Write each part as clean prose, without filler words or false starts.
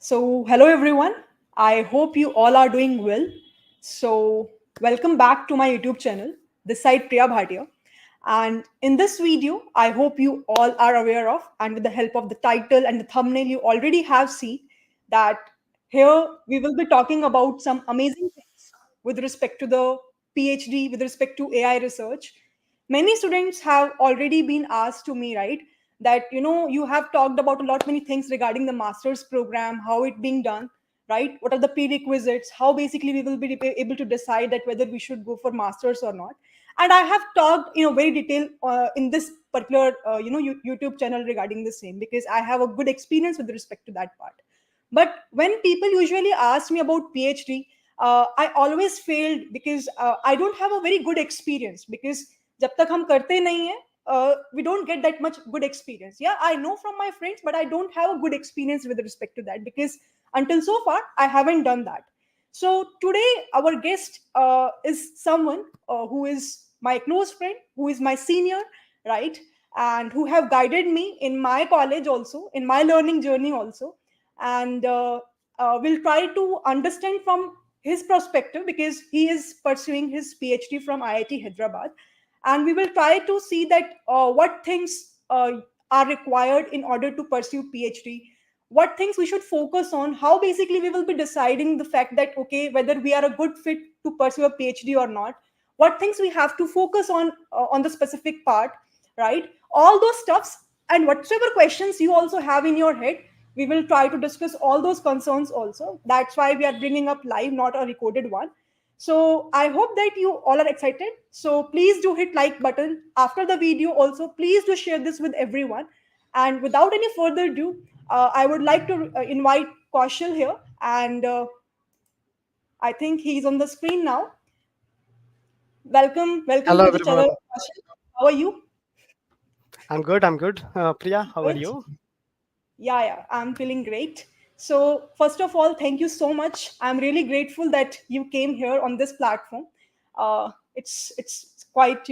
So, hello everyone. I hope you all are doing well. So, welcome back to my YouTube channel, this side Priya Bhatia. And in this video, I hope you all are aware of, and with the help of the title and the thumbnail, you already have seen that here we will be talking about some amazing things with respect to the PhD, with respect to AI research. Many students have already been asked to me, right, that you have talked about a lot many things regarding the master's program, how it being done, right, what are the prerequisites, how basically we will be able to decide that whether we should go for masters or not. And I have talked very detail in this particular YouTube channel regarding the same, because I have a good experience with respect to that part. But when people usually ask me about PhD, I always failed because I don't have a very good experience, because जब तक हम करते नहीं है, we don't get that much good experience. Yeah, I know from my friends, but I don't have a good experience with respect to that, because until so far I haven't done that. So today our guest is someone who is my close friend, who is my senior, right, and who have guided me in my college also, in my learning journey also. And we'll try to understand from his perspective, because he is pursuing his PhD from IIT Hyderabad. And we will try to see that what things are required in order to pursue PhD, what things we should focus on, how basically we will be deciding the fact that okay, whether we are a good fit to pursue a PhD or not, what things we have to focus on the specific part, right, all those stuffs. And whatever questions you also have in your head, we will try to discuss all those concerns also. That's why we are bringing up live, not a recorded one. So I hope that you all are excited. So please do hit like button after the video. Also, please do share this with everyone. And without any further ado, I would like to invite Kaushal here, and I think he's on the screen now. Welcome Hello to the channel, everyone. Kaushal. How are you? I'm good. I'm good. Priya, how are Good. you? Yeah, I'm feeling great. So, first of all, thank you so much. I'm really grateful that you came here on this platform. It's quite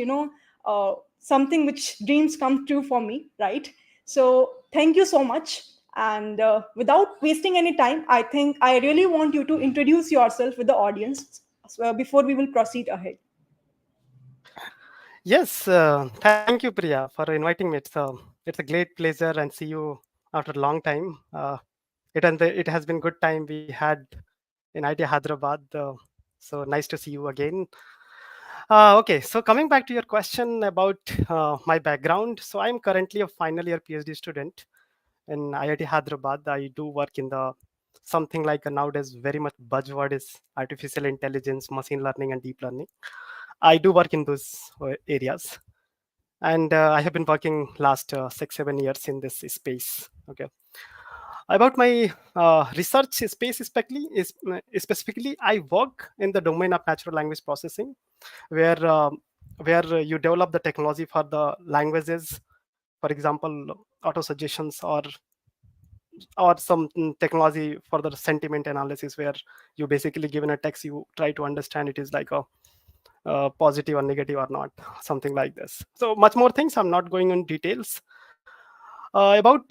something which dreams come true for me, right? So, thank you so much. And without wasting any time, I think I really want you to introduce yourself with the audience before we will proceed ahead. Yes. Thank you, Priya, for inviting me. It's a great pleasure and see you after a long time. It has been good time we had in IIT Hyderabad. So nice to see you again. Okay. So coming back to your question about my background. So I'm currently a final year PhD student in IIT Hyderabad. I do work in the something like a nowadays very much buzzword is artificial intelligence, machine learning, and deep learning. I do work in those areas, and I have been working last 6-7 years in this space. Okay, about my research space specifically, I work in the domain of natural language processing, where you develop the technology for the languages, for example, auto suggestions or some technology for the sentiment analysis, where you basically given a text, you try to understand it is like a positive or negative or not, something like this. So much more things, I'm not going in details. About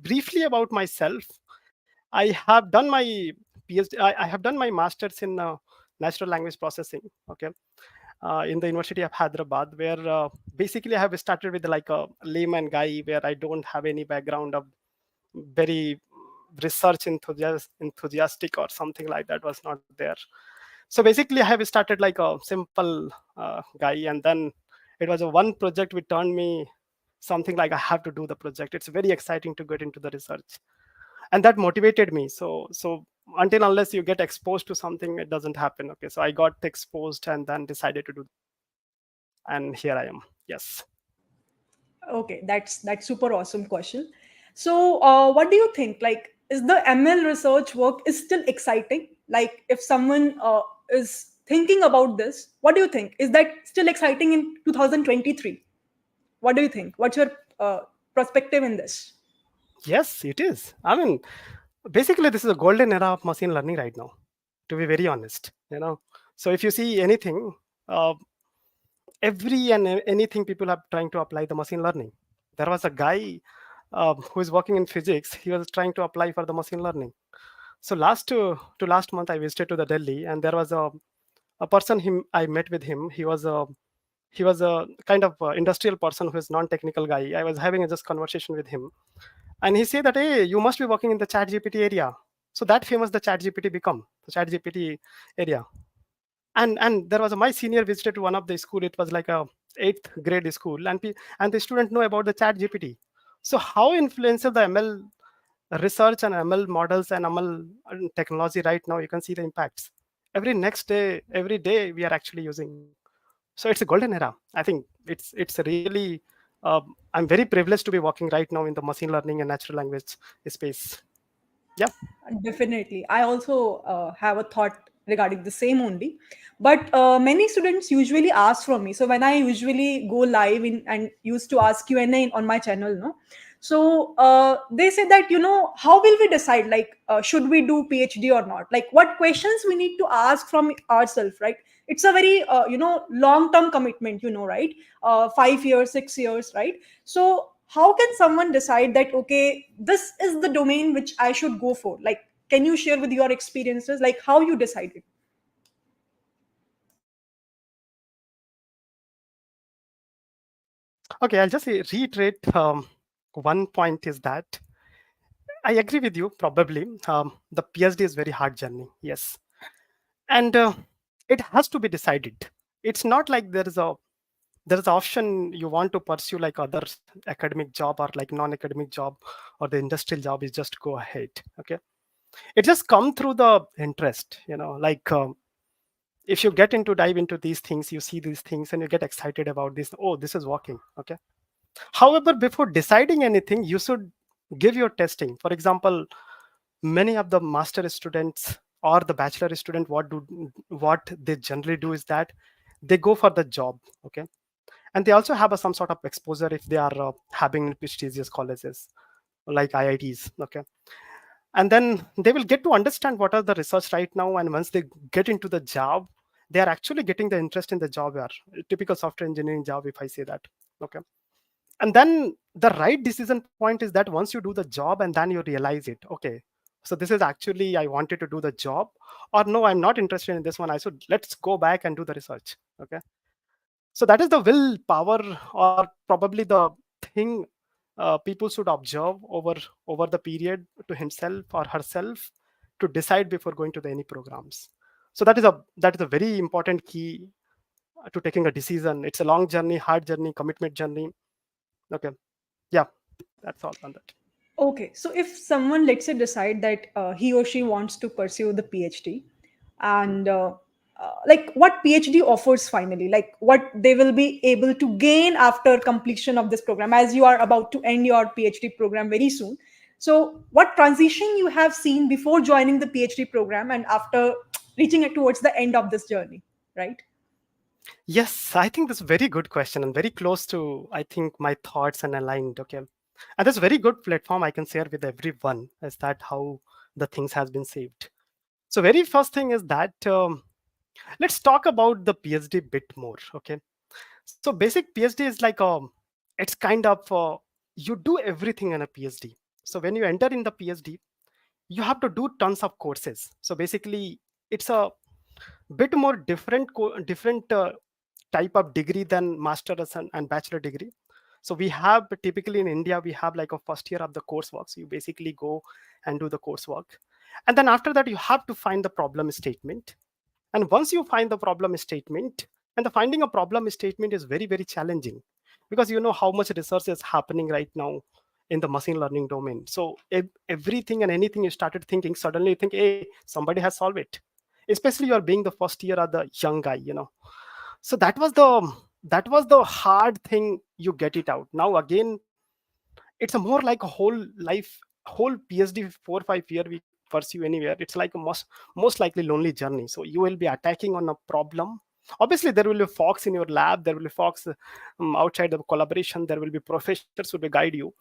briefly about myself, I have done my PhD. I have done my masters in natural language processing. Okay, in the University of Hyderabad, where basically I have started with like a layman guy, where I don't have any background of very enthusiastic or something like that was not there. So basically, I have started like a simple guy, and then it was a one project which turned me something like I have to do the project. It's very exciting to get into the research, and that motivated me. So until unless you get exposed to something, it doesn't happen. Okay, so I got exposed and then decided to do, and here I am. Yes. Okay, that's super awesome question. So, what do you think? Like, is the ML research work is still exciting? Like, if someone is thinking about this, what do you think? Is that still exciting in 2023? What do you think? What's your perspective in this? Yes, it is. I mean, basically, this is a golden era of machine learning right now, to be very honest. So if you see anything, uh, every and anything people are trying to apply the machine learning. There was a guy. who is working in physics. He was trying to apply for the machine learning. So last month I visited to the Delhi, and there was a person him I met with him. He was a kind of industrial person who is non-technical guy. I was having a just conversation with him, and he said that, hey, you must be working in the chat gpt area. So that famous the chat gpt become the chat gpt area. And there was my senior visited to one of the school. It was like a eighth grade school, and the student know about the chat gpt. So how influential the ml research and ml models and ml technology right now, you can see the impacts every next day, every day we are actually using. So it's a golden era. I think it's really I'm very privileged to be working right now in the machine learning and natural language space. Yeah. Definitely. I also have a thought regarding the same only. But many students usually ask from me. So when I usually go live in and used to ask Q&A on my channel, no. So they say that, how will we decide, like, should we do PhD or not? Like, what questions we need to ask from ourselves, right? It's a very, long term commitment, right? 5 years, 6 years, right? So how can someone decide that, okay, this is the domain which I should go for? Like, can you share with your experiences, like how you decided? Okay, I'll just reiterate one point is that I agree with you. Probably the PhD is very hard journey. Yes, and it has to be decided. It's not like there is an option you want to pursue like other academic job or like non-academic job or the industrial job is just go ahead. Okay, it just come through the interest. Like if you get into dive into these things, you see these things and you get excited about this. Oh, this is working. Okay. However, before deciding anything, you should give your testing. For example, many of the master students or the bachelor student, what they generally do is that they go for the job. Okay, and they also have some sort of exposure if they are having prestigious colleges like IITs. Okay, and then they will get to understand what are the research right now, and once they get into the job, they are actually getting the interest in the job. Are typical software engineering job, if I say that. Okay, and then the right decision point is that once you do the job and then you realize it, okay, so this is actually I wanted to do the job, or no, I'm not interested in this one, I should let's go back and do the research. Okay, so that is the willpower, or probably the thing people should observe over the period to himself or herself to decide before going to the any programs. So that is a very important key to taking a decision. It's a long journey, hard journey, commitment journey. Okay, yeah, that's all on that. Okay, so if someone, let's say, decide that he or she wants to pursue the PhD, and like, what PhD offers finally, like what they will be able to gain after completion of this program, as you are about to end your PhD program very soon. So what transition you have seen before joining the PhD program and after reaching it towards the end of this journey, right? Yes, I think that's a very good question and very close to, I think, my thoughts and aligned. Okay. And that's a very good platform I can share with everyone. Is that how the things has been saved? So very first thing is that let's talk about the PhD bit more. Okay. So basic PhD is like it's kind of you do everything in a PhD. So when you enter in the PhD, you have to do tons of courses. So basically, it's a bit more different type of degree than master's and bachelor degree. So we have typically in India we have like a first year of the coursework. So you basically go and do the coursework, and then after that you have to find the problem statement. And once you find the problem statement, and the finding a problem statement is very very challenging, because you know how much research is happening right now in the machine learning domain. So everything and anything you started thinking, suddenly you think, hey, somebody has solved it, especially you're being the first year or the young guy. So that was the hard thing. You get it out now again. It's a more like a whole life, whole PhD 4 5 year we pursue anywhere. It's like a most likely lonely journey. So you will be attacking on a problem. Obviously there will be folks in your lab, there will be folks outside the collaboration, there will be professors who will guide you.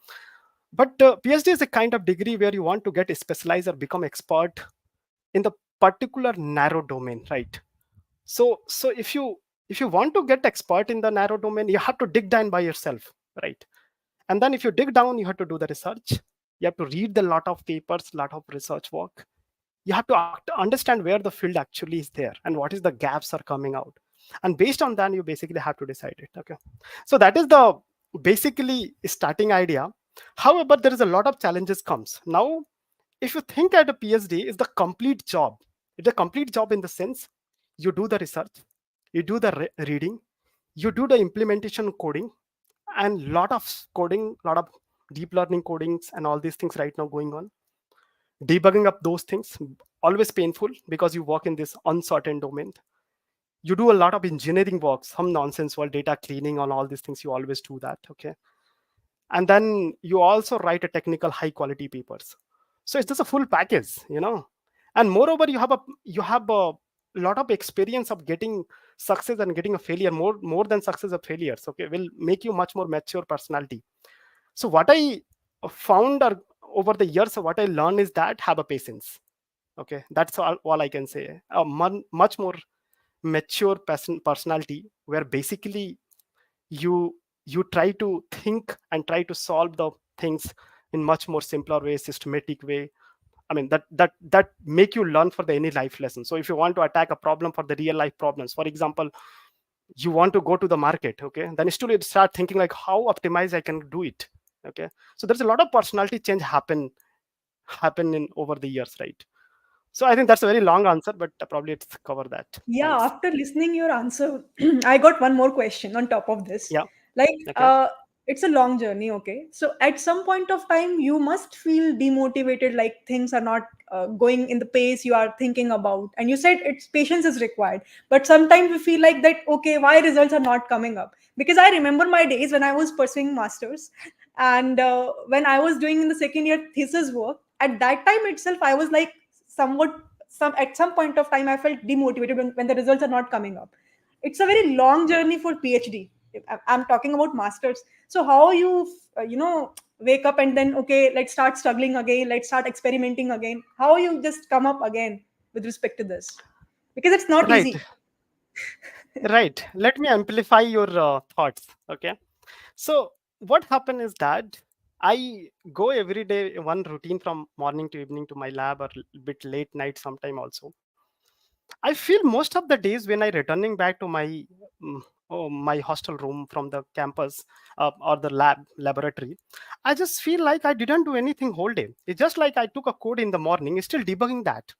But PhD is a kind of degree where you want to get specialized or become expert in the particular narrow domain, right? So if you want to get expert in the narrow domain, you have to dig down by yourself, right? And then if you dig down, you have to do the research. You have to read the lot of papers, lot of research work. You have to understand where the field actually is there and what is the gaps are coming out. And based on that, you basically have to decide it. Okay. So that is the basically starting idea. However, there is a lot of challenges comes. Now, if you think at a PhD is the complete job. It's a complete job in the sense you do the research, you do the reading, you do the implementation coding, and lot of coding, lot of deep learning codings and all these things right now going on. Debugging up those things, always painful because you work in this uncertain domain. You do a lot of engineering work, some nonsense world data cleaning on all these things. You always do that. Okay. And then you also write a technical high quality papers. So it's just a full package, and moreover you have a lot of experience of getting success and getting a failure, more than success of failures. Okay, will make you much more mature personality. So what I found over the years, what I learned is that have a patience. Okay, that's all I can say. A much more mature personality where basically you you try to think and try to solve the things in much more simpler way, systematic way. I mean that make you learn for the any life lesson. So if you want to attack a problem for the real life problems, for example, you want to go to the market, okay, then still you start thinking like how optimize I can do it. Okay, so there's a lot of personality change happen in over the years, right? So I think that's a very long answer, but probably it's cover that. Yeah, Thanks. after listening your answer, I got one more question on top of this. Yeah. Like, Okay. it's a long journey, okay? So at some point of time, you must feel demotivated, like things are not going in the pace you are thinking about. And you said it's patience is required, but sometimes we feel like that, okay, why results are not coming up? Because I remember my days when I was pursuing masters, and when I was doing in the second year thesis work. At that time itself, I was like somewhat some at some point of time I felt demotivated when the results are not coming up. It's a very long journey for PhD. I'm talking about masters. So how you wake up and then, okay, let's start struggling again, let's start experimenting again. How you just come up again with respect to this, because it's not Right. easy. Right. Let me amplify your thoughts. Okay. So what happened is that I go every day one routine from morning to evening to my lab or bit late night sometime also. I feel most of the days when I returning back to mm, my hostel room from the campus or the laboratory, I just feel like I didn't do anything whole day. It's just like I took a code in the morning, still debugging that,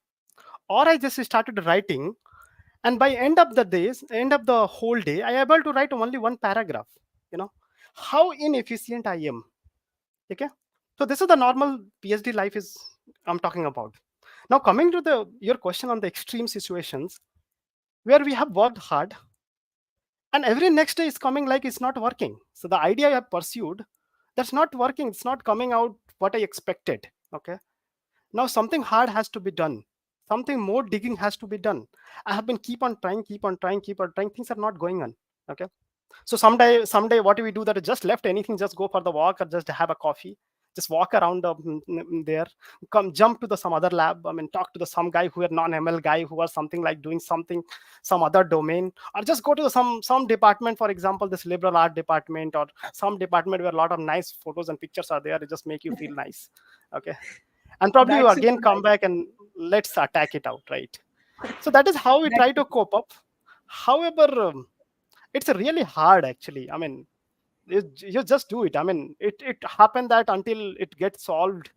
or I just started writing, and by end of the whole day, I able to write only one paragraph. You know how inefficient I am. Okay, so this is the normal PhD life is I'm talking about. Now coming to the your question on the extreme situations where we have worked hard and every next day is coming like it's not working. So the idea I have pursued, that's not working. It's not coming out what I expected. Okay. Now something hard has to be done. Something more digging has to be done. I have been keep on trying, keep on trying, keep on trying. Things are not going on. Okay. So someday, what do we do? That just left anything, just go for the walk or just have a coffee, just walk around there, come jump to the some other lab. I mean, talk to the some guy who are non-ML guy who was something like doing something, some other domain, or just go to some department, for example, this liberal art department or some department where a lot of nice photos and pictures are there. It just make you feel nice. Okay, and probably you That's again super come nice. back and let's attack it out, right? So that is how we try That's to cope up. However, it's really hard actually. I mean, you just do it. I mean, it happened that until it gets solved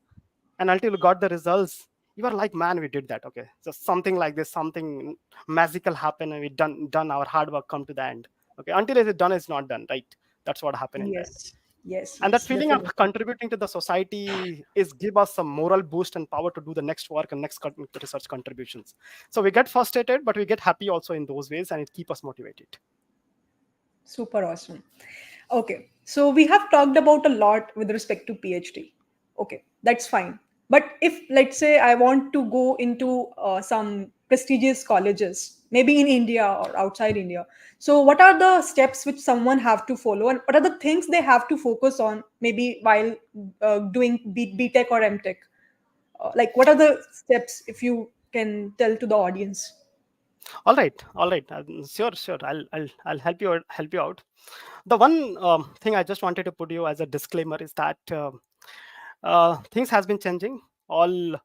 and until you got the results, you are like, man, we did that. Okay, so something like this, something magical happened and we done our hard work come to the end. Okay, until it is done, it's not done, right? That's what happened in the end. yes, yes, And that yes, feeling of definitely. contributing to the society is give us some moral boost and power to do the next work and next research contributions. So we get frustrated but we get happy also in those ways and it keep us motivated. Super awesome. Okay, so we have talked about a lot with respect to PhD. Okay, that's fine. But if, let's say, I want to go into some prestigious colleges, maybe in India or outside India, so what are the steps which someone have to follow, and what are the things they have to focus on, maybe while doing BTech or MTech? Like, what are the steps, if you can tell to the audience? All right. Sure, sure. I'll help you out. The one thing I just wanted to put you as a disclaimer is that things has been changing all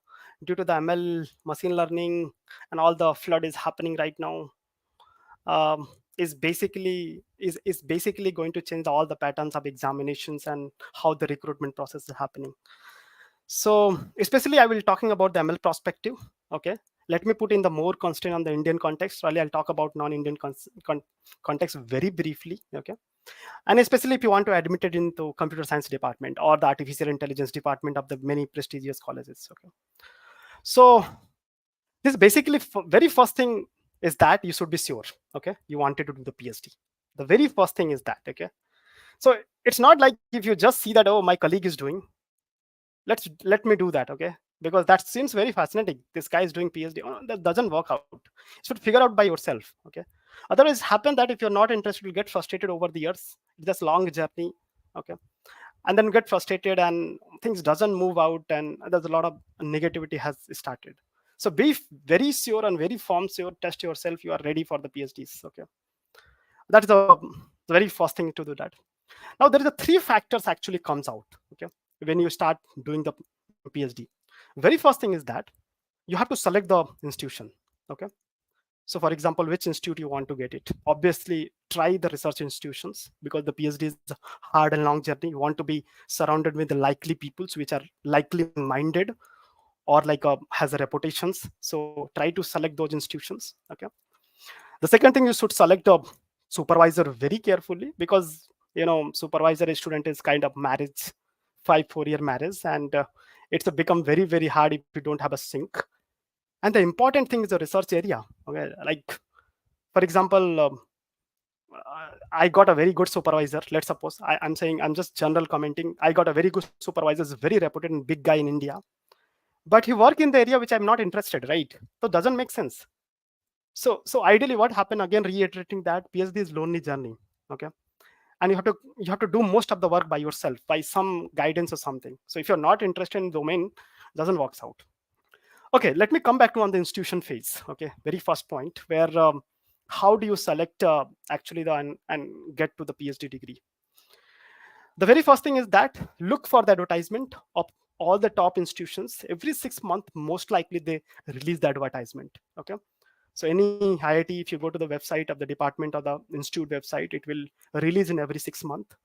due to the ML, machine learning, and all the flood is happening right now. Is basically going to change all the patterns of examinations and how the recruitment process is happening. So especially I will talking about the ML perspective. Okay, let me put in the more constraint on the Indian context. Really, I'll talk about non-Indian context very briefly. Okay, and especially if you want to admit it into computer science department or the artificial intelligence department of the many prestigious colleges. Okay, so this basically very first thing is that you should be sure. Okay, you wanted to do the PhD. The very first thing is that. Okay, so it's not like if you just see that, oh, my colleague is doing, let me do that. Okay, because that seems very fascinating, this guy is doing PhD. Oh, that doesn't work out. You should figure out by yourself. Okay, otherwise happen that if you're not interested, you'll get frustrated over the years. It's just long journey. Okay, and then get frustrated and things doesn't move out and there's a lot of negativity has started. So be very sure and very firm sure, test yourself, you are ready for the PhDs. Okay, that is the very first thing to do that. Now there is a three factors actually comes out. Okay, when you start doing the PhD, very first thing is that you have to select the institution. Okay, so for example, which institute you want to get it, obviously try the research institutions, because the PhD is a hard and long journey. You want to be surrounded with the likely peoples which are likely minded or like has a reputations. So try to select those institutions. Okay, the second thing, you should select a supervisor very carefully, because supervisor and student is kind of marriage, 5 4 year marriage, and it's a become very very hard if you don't have a sync. And the important thing is the research area. Okay, like for example, I got a very good supervisor. Let's suppose I'm saying, I'm just general commenting, I got a very good supervisor, is very reputed and big guy in India, but he work in the area which I'm not interested, right? So it doesn't make sense. So ideally what happened, again reiterating that PhD is lonely journey. Okay, and you have to do most of the work by yourself, by some guidance or something. So if you're not interested in domain, doesn't works out. Okay, let me come back to on the institution phase. Okay, very first point, where how do you select actually and get to the PhD degree. The very first thing is that look for the advertisement of all the top institutions. Every 6 months most likely they release the advertisement. Okay, so any IIT, if you go to the website of the department or the institute website, it will release in every 6 months,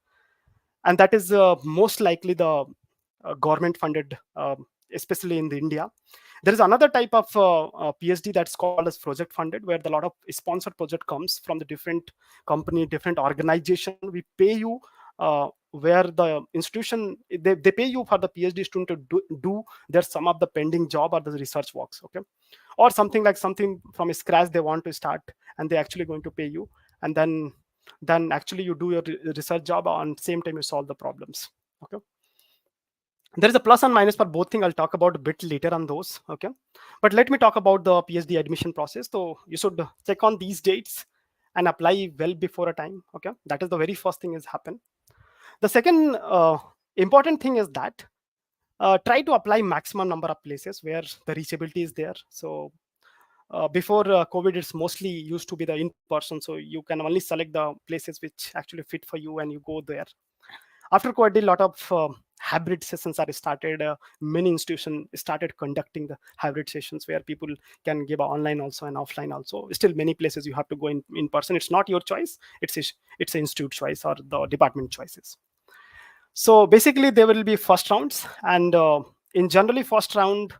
and that is most likely the government funded, especially in the India. There is another type of PhD that's called as project funded, where the lot of sponsored project comes from the different company, different organization. We pay you, where the institution, they pay you for the PhD student to do their some of the pending job or the research works. Okay, or something like something from scratch they want to start, and they're actually going to pay you, and then actually you do your research job, on same time you solve the problems. Okay, there is a plus and minus for both things. I'll talk about a bit later on those. Okay, but let me talk about the PhD admission process. So you should check on these dates and apply well before a time. Okay, that is the very first thing is happen. The second important thing is that try to apply maximum number of places where the reachability is there. So before COVID, it's mostly used to be the in person, so you can only select the places which actually fit for you and you go there. After COVID, a lot of hybrid sessions are started. Many institutions started conducting the hybrid sessions where people can give online also and offline also. Still many places you have to go in person. It's not your choice, it's an institute choice or the department choices. So basically there will be first rounds, and in generally first round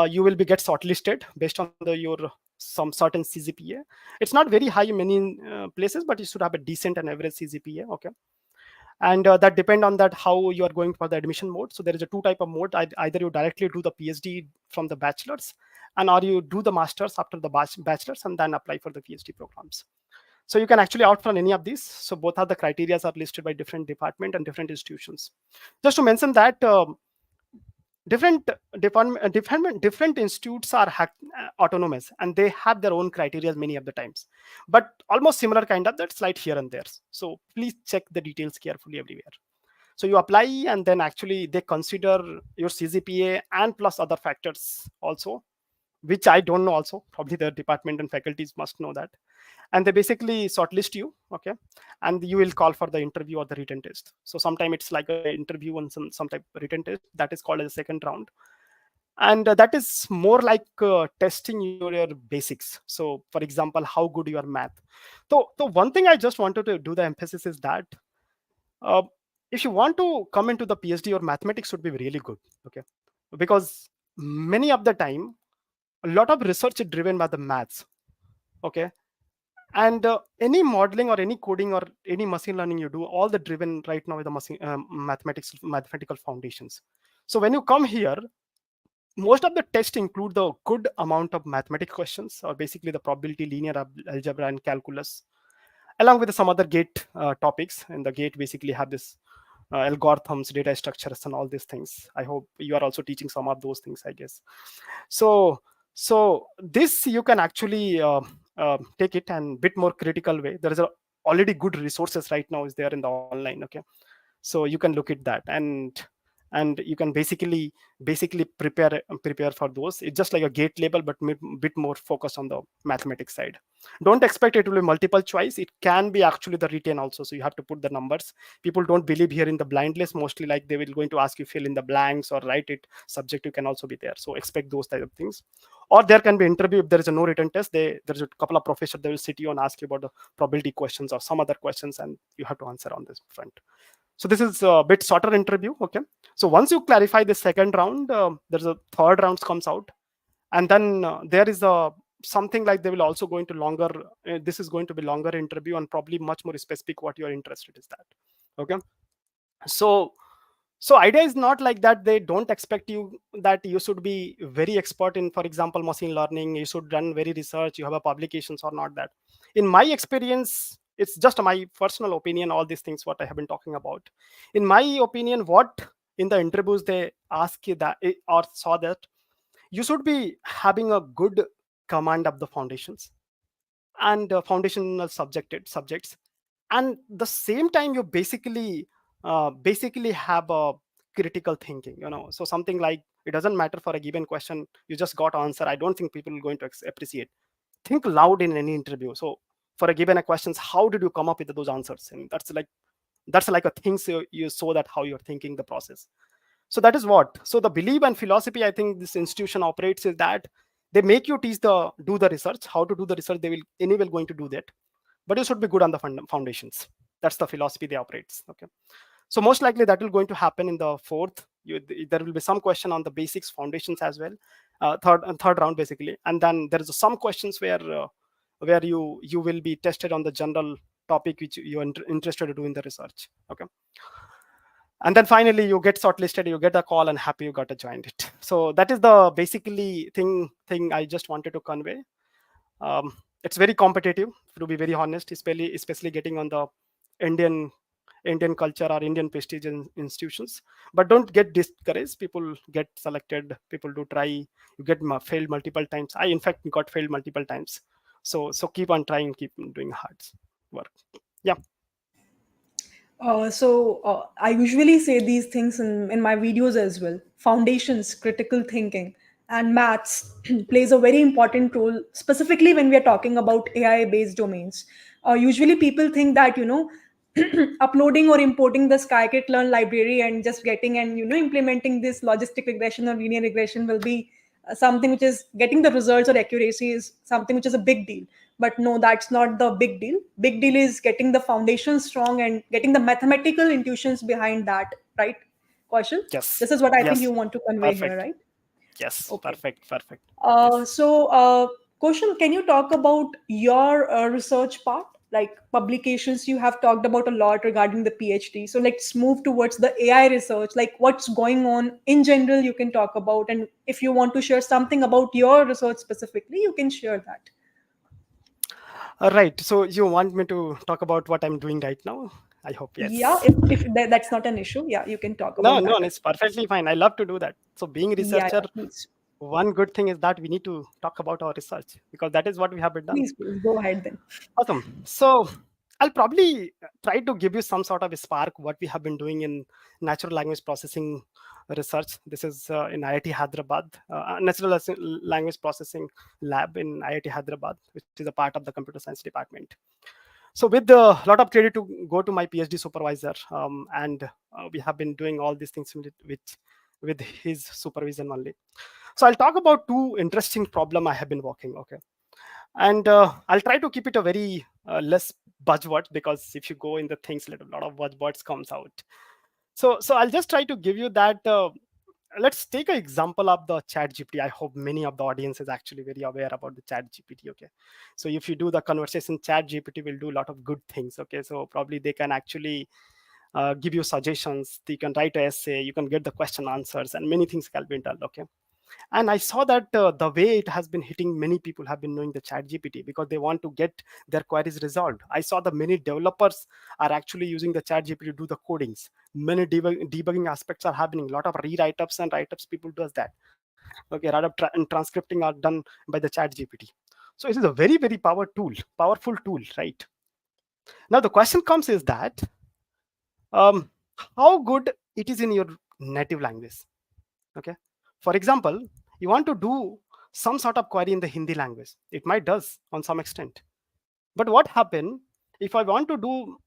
you will be get shortlisted based on your some certain CGPA. It's not very high in many places, but you should have a decent and average CGPA. Okay, and that depend on that how you are going for the admission mode. So there is a two type of mode. Either you directly do the PhD from the bachelor's, and or you do the masters after the bachelor's and then apply for the PhD programs. So you can actually opt for any of these. So both of the criteria are listed by different department and different institutions. Just to mention that different institutes are autonomous, and they have their own criteria many of the times, but almost similar kind of that slide here and there. So please check the details carefully everywhere. So you apply, and then actually they consider your CGPA and plus other factors also. which I don't know also. Probably the department and faculties must know that. And they basically shortlist you, okay, and you will call for the interview or the written test. So sometimes it's like an interview and some type of written test that is called as a second round, and that is more like testing your basics. So for example, how good you are math. So the one thing I just wanted to do the emphasis is that uh, if you want to come into the PhD, your mathematics should be really good, okay, because many of the time a lot of research is driven by the maths, okay, and any modeling or any coding or any machine learning you do, all the driven right now with the machine mathematical foundations. So when you come here, most of the tests include the good amount of mathematical questions, or basically the probability, linear algebra, and calculus, along with some other gate topics. And the gate basically have this algorithms, data structures, and all these things. I hope you are also teaching some of those things, I guess. So this you can actually take it and bit more critical way. There is a already good resources right now is there in the online, okay, so you can look at that, and you can basically prepare for those. It's just like a gate label, but bit more focused on the mathematics side. Don't expect it to be multiple choice. It can be actually the written also, so you have to put the numbers. People don't believe here in the blind list, mostly like they will going to ask you fill in the blanks or write it. Subjective can also be there, so expect those type of things. Or there can be interview. If there is a no written test, there's a couple of professors, they will sit you and ask you about the probability questions or some other questions, and you have to answer on this front. So this is a bit shorter interview, okay. So once you clarify the second round, there's a third round comes out, and then there is a something like they will also going to longer, this is going to be longer interview and probably much more specific what you are interested is that, okay. So so idea is not like that. They don't expect you that you should be very expert in, for example, machine learning. You should run very research, you have a publications or not that. In my experience, it's just my personal opinion, all these things what I have been talking about. In my opinion, what in the interviews they ask you that, or saw that you should be having a good command of the foundations and foundational subjects, and the same time you basically have a critical thinking, so something like it doesn't matter for a given question you just got answer. I don't think people are going to appreciate. Think loud in any interview. So for a given a questions, how did you come up with those answers? And that's like a thing, so you saw that how you're thinking the process. So that is what, so the belief and philosophy I think this institution operates is that they make you teach the do the research, how to do the research. They will anyway going to do that, but you should be good on the foundations. That's the philosophy they operates, okay. So most likely that will going to happen in the fourth. There will be some question on the basics foundations as well, third round basically, and then there is some questions where you will be tested on the general topic which you are interested to do in the research, okay. And then finally you get shortlisted, you get a call, and happy you got to join it. So that is the basically thing I just wanted to convey. It's very competitive, to be very honest, especially getting on the indian Indian culture or Indian prestige institutions. But don't get discouraged. People get selected, people do try. You get failed multiple times. I in fact got failed multiple times. So keep on trying, keep doing hard work. Yeah. I usually say these things in my videos as well. Foundations, critical thinking, and maths plays a very important role, specifically when we are talking about AI based domains. Usually, people think that, uploading or importing the scikit-learn library and just getting and implementing this logistic regression or linear regression will be something which is getting the results or accuracy is something which is a big deal. But no, that's not the big deal. Big deal is getting the foundation strong and getting the mathematical intuitions behind that, right, Kaushal? Yes. This is what I think you Yes. want to convey here, Perfect. right? Yes. Okay. Perfect. Perfect. Uh, Yes. so, uh, Kaushal, can you talk about your research part? Like publications, you have talked about a lot regarding the PhD. So let's move towards the AI research. Like what's going on in general, you can talk about. And if you want to share something about your research specifically, you can share that. Right. So you want me to talk about what I'm doing right now? I hope Yeah, yes. if that's not an issue, yeah, you can talk No, about no, that as it's perfectly fine. I love to do that. So being a well. Yeah, researcher, yeah, please, one good thing is that we need to talk about our research because that is what we have been done. please go ahead then. Awesome. So I'll probably try to give you some sort of a spark what we have been doing in natural language processing research. This is in IIT Hyderabad, language processing lab in IIT Hyderabad, which is a part of the computer science department. So with a lot of credit to go to my PhD supervisor, and we have been doing all these things with his supervision only. So I'll talk about two interesting problem I have been working. Okay, and I'll try to keep it a very less buzzword, because if you go in the things, a lot of buzzwords comes out. So I'll just try to give you that. Let's take an example of the chat gpt. I hope many of the audience is actually very aware about the chat gpt. Okay, so if you do the conversation, chat gpt will do a lot of good things. Okay, so probably they can actually give you suggestions, you can write an essay, you can get the question answers, and many things can be done. Okay, and I saw that the way it has been hitting, many people have been knowing the chat gpt because they want to get their queries resolved. I saw the many developers are actually using the chat gpt to do the codings. Many debugging aspects are happening, a lot of rewrite-ups and write-ups people does that. Okay, a lot of and transcripting are done by the chat gpt. So it is a very very powerful tool, right? Now the question comes is that, um, how good it is in your native language. Okay, for example, you want to do some sort of query in the Hindi language, it might does on some extent. But what happen if I want to do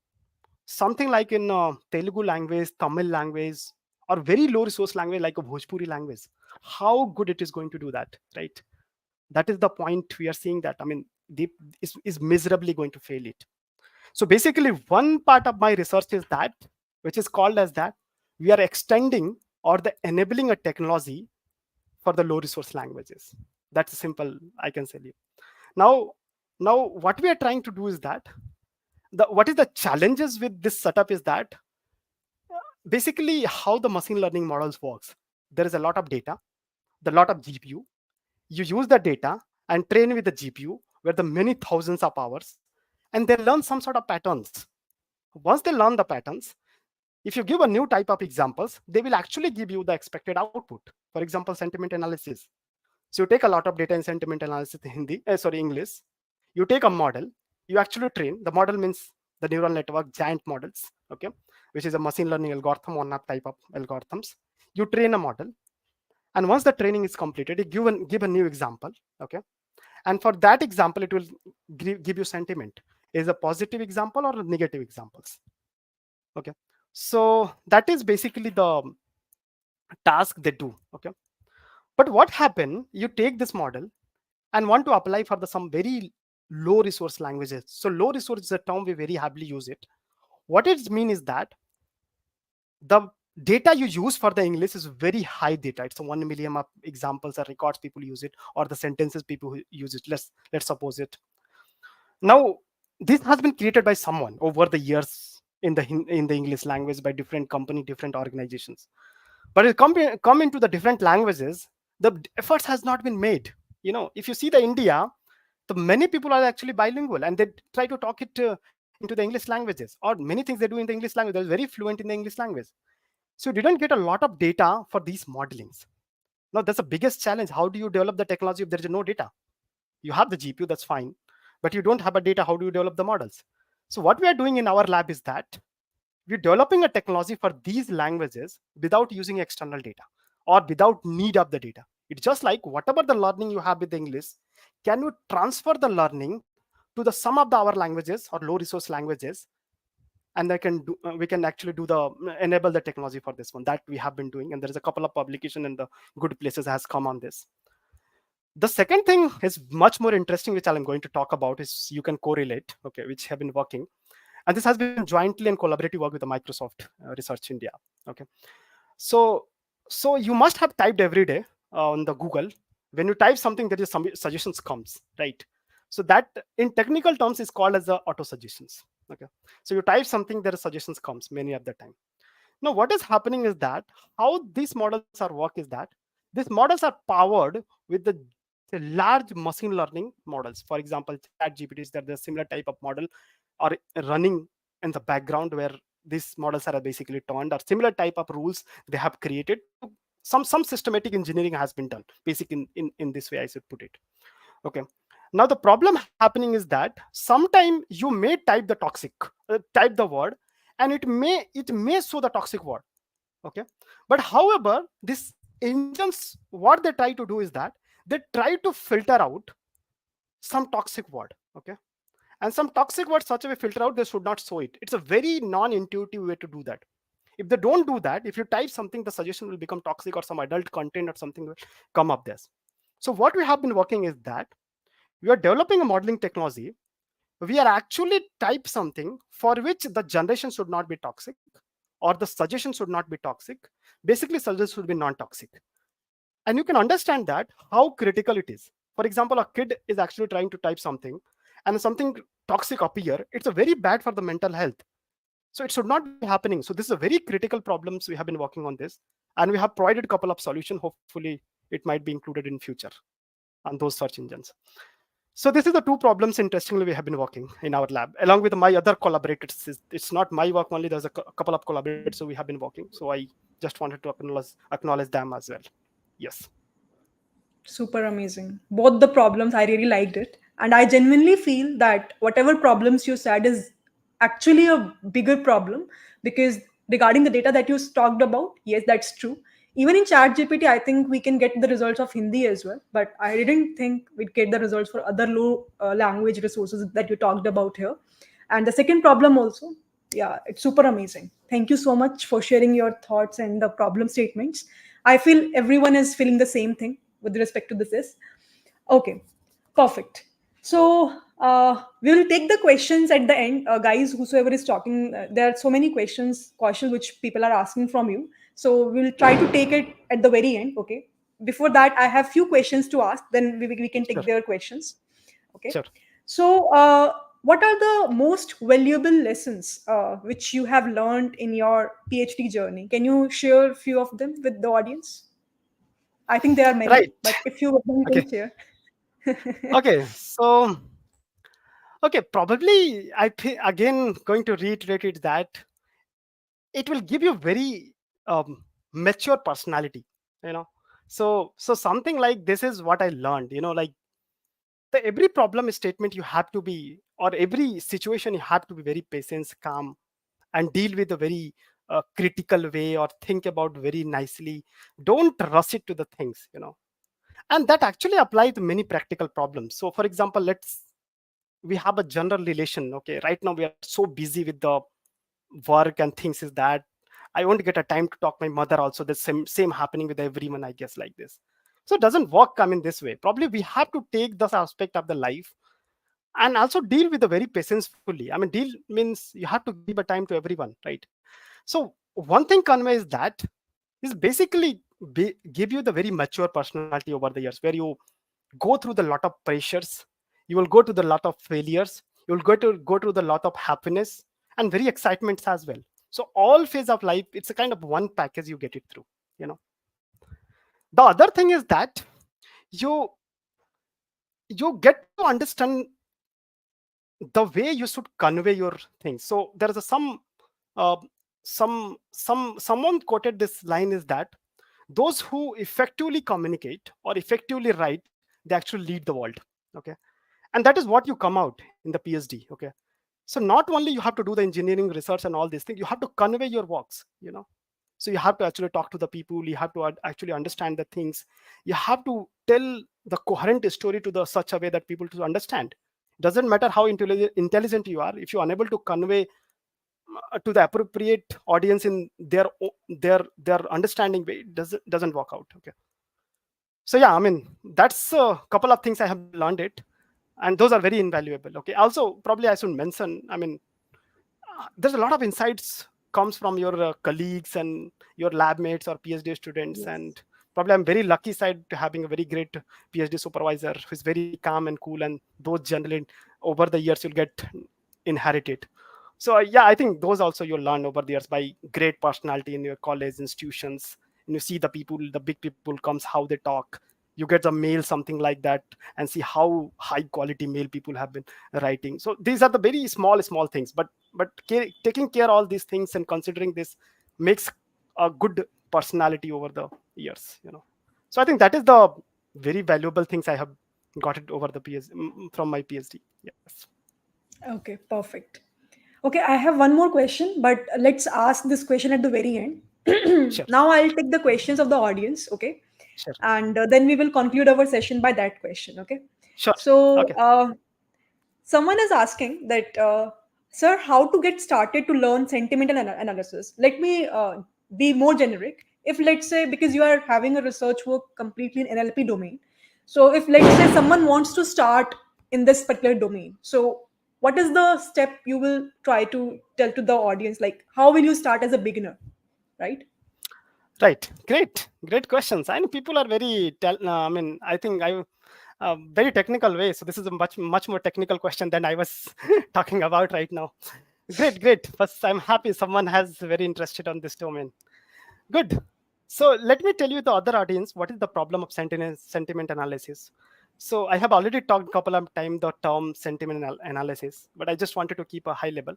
something like in Telugu language, Tamil language, or very low resource language like a Bhojpuri language? How good it is going to do that, right? That is the point we are seeing, that I mean, the is miserably going to fail it. So basically one part of my research is that, which is called as that, we are extending or the enabling a technology for the low resource languages. That's simple, I can tell you. Now now what we are trying to do is that, the what is the challenges with this setup is that, basically how the machine learning models works. There is a lot of data, the lot of gpu, you use the data and train with the gpu where the many thousands of hours, and they learn some sort of patterns. Once they learn the patterns, if you give a new type of examples, they will actually give you the expected output. For example, sentiment analysis. So you take a lot of data in sentiment analysis in English. You take a model, you actually train. The model means the neural network, giant models, okay, which is a machine learning algorithm, one type of algorithms. You train a model, and once the training is completed, you give a new example, okay, and for that example, it will give you sentiment. Is a positive example or negative examples? Okay, so that is basically the task they do. Okay, but what happen? You take this model and want to apply for the some very low resource languages. So low resource is a term we very heavily use it. What it means is that the data you use for the English is very high data. It's a 1 million of examples or records people use it, or the sentences people who use it. Let's suppose it. Now this has been created by someone over the years in the English language by different company, different organizations. But it come into the different languages, the efforts has not been made. If you see the India, the many people are actually bilingual and they try to talk it into the English languages, or many things they do in the English language, they're very fluent in the English language. So you didn't get a lot of data for these modelings. Now that's the biggest challenge. How do you develop the technology if there is no data? You have the GPU, that's fine, but you don't have a data. How do you develop the models? So what we are doing in our lab is that we're developing a technology for these languages without using external data or without need of the data. It's just like whatever the learning you have with English, can you transfer the learning to the some of the our languages or low resource languages, and we can actually do the enable the technology for this one. That we have been doing, and there is a couple of publication in the good places has come on this. The second thing is much more interesting, which I'm going to talk about, is you can correlate, okay, which have been working. And this has been jointly and collaborative work with the Microsoft Research India. Okay, so you must have typed every day on the Google. When you type something, there is some suggestions comes, right? So that in technical terms is called as the auto suggestions. Okay, so you type something, there are suggestions comes many of the time. Now what is happening is that, how these models are work is that these models are powered with the large machine learning models. For example, chat gpt is that the similar type of model are running in the background, where these models are basically turned, or similar type of rules they have created to some systematic engineering has been done basic in this way I should put it. Okay, Now the problem happening is that sometime you may type the toxic, type the word, and it may show the toxic word. Okay, but however, these engines, what they try to do is that they try to filter out some toxic word. Okay, and some toxic words such a way filter out, they should not show it. It's a very non-intuitive way to do that. If they don't do that, if you type something, the suggestion will become toxic or some adult content or something will come up there. So what we have been working is that we are developing a modeling technology. We are actually type something for which the generation should not be toxic or the suggestion should not be toxic. Basically suggestion should be non-toxic, and you can understand that how critical it is. For example, a kid is actually trying to type something and something toxic appear, it's a very bad for the mental health. So it should not be happening. So this is a very critical problems. We have been working on this, and we have provided a couple of solutions. Hopefully it might be included in future on those search engines. So this is the two problems interestingly we have been working in our lab along with my other collaborators. It's not my work only, there's a couple of collaborators so we have been working. So I just wanted to acknowledge them as well. Yes. Super amazing. Both the problems, I really liked it. And I genuinely feel that whatever problems you said is actually a bigger problem, because regarding the data that you talked about, yes, that's true. Even in ChatGPT, I think we can get the results of Hindi as well. But I didn't think we'd get the results for other low language resources that you talked about here. And the second problem also, yeah, it's super amazing. Thank you so much for sharing your thoughts and the problem statements. I feel everyone is feeling the same thing with respect to this is okay, perfect. So we will take the questions at the end, guys, whosoever is talking. There are so many questions, Kaushal, which people are asking from you, so we'll try to take it at the very end. Okay, before that I have few questions to ask, then we can Sure. take their questions. Okay, Sure. so what are the most valuable lessons which you have learned in your PhD journey? Can you share a few of them with the audience? I think there are many, Right. but if you Okay. can share. Okay. So okay, probably again going to reiterate it that it will give you very mature personality, you know. So something like this is what I learned, like the every problem statement you have to be, or every situation you have to be very patient, calm, and deal with a very critical way, or think about very nicely. Don't rush it to the things, and that actually applies to many practical problems. So for example, we have a general relation. Okay, right now we are so busy with the work and things is that I won't get a time to talk my mother also. The same happening with everyone, I guess, like this. So it doesn't work come in this way. Probably we have to take this aspect of the life and also deal with the very patientfully. I mean, deal means you have to give a time to everyone, right? So one thing convey is that is basically give you the very mature personality over the years, where you go through the lot of pressures, you will go to the lot of failures, you will go to the lot of happiness and very excitements as well. So all phase of life, it's a kind of one package you get it through, you know. The other thing is that you you get to understand the way you should convey your things. So there is a uh, someone quoted this line is that those who effectively communicate or effectively write, they actually lead the world. Okay, and that is what you come out in the PhD. Okay, so not only you have to do the engineering research and all these things, you have to convey your works, so you have to actually talk to the people, you have to actually understand the things, you have to tell the coherent story to the such a way that people to understand. Doesn't matter how intelligent you are, if you're unable to convey to the appropriate audience in their understanding way, it doesn't work out. Okay, so yeah, I mean, that's a couple of things I have learned it, and those are very invaluable. Okay, also probably I should mention, I mean, there's a lot of insights comes from your colleagues and your lab mates or PhD students, Yes. and probably I'm very lucky side to having a very great PhD supervisor who's very calm and cool, and those generally over the years you'll get inherited. So yeah, I think those also you'll learn over the years by great personality in your college institutions, and you see the people, the big people comes, how they talk, you get the mail something like that, and see how high quality mail people have been writing. So these are the very small things, but taking care all these things and considering this makes a good personality over the years. So I think that is the very valuable things I have got it over the PhD from my PhD. Yes. Okay, perfect. Okay, I have one more question, but let's ask this question at the very end. Sure. Now I'll take the questions of the audience, okay? Sure. And then we will conclude our session by that question, okay? Sure. So, Okay. someone is asking that, sir, how to get started to learn sentiment analysis? Let me be more generic. If, let's say, because you are having a research work completely in NLP domain, so if, let's say, someone wants to start in this particular domain, so what is the step you will try to tell to the audience? Like, how will you start as a beginner, right? Right. Great questions. I know people are very. I mean, I think I very technical way. So this is a much more technical question than I was talking about right now. Great. First, I'm happy someone has very interested on this domain. Good. So let me tell you the other audience what is the problem of sentiment analysis. So I have already talked a couple of times the term sentiment analysis, but I just wanted to keep a high level.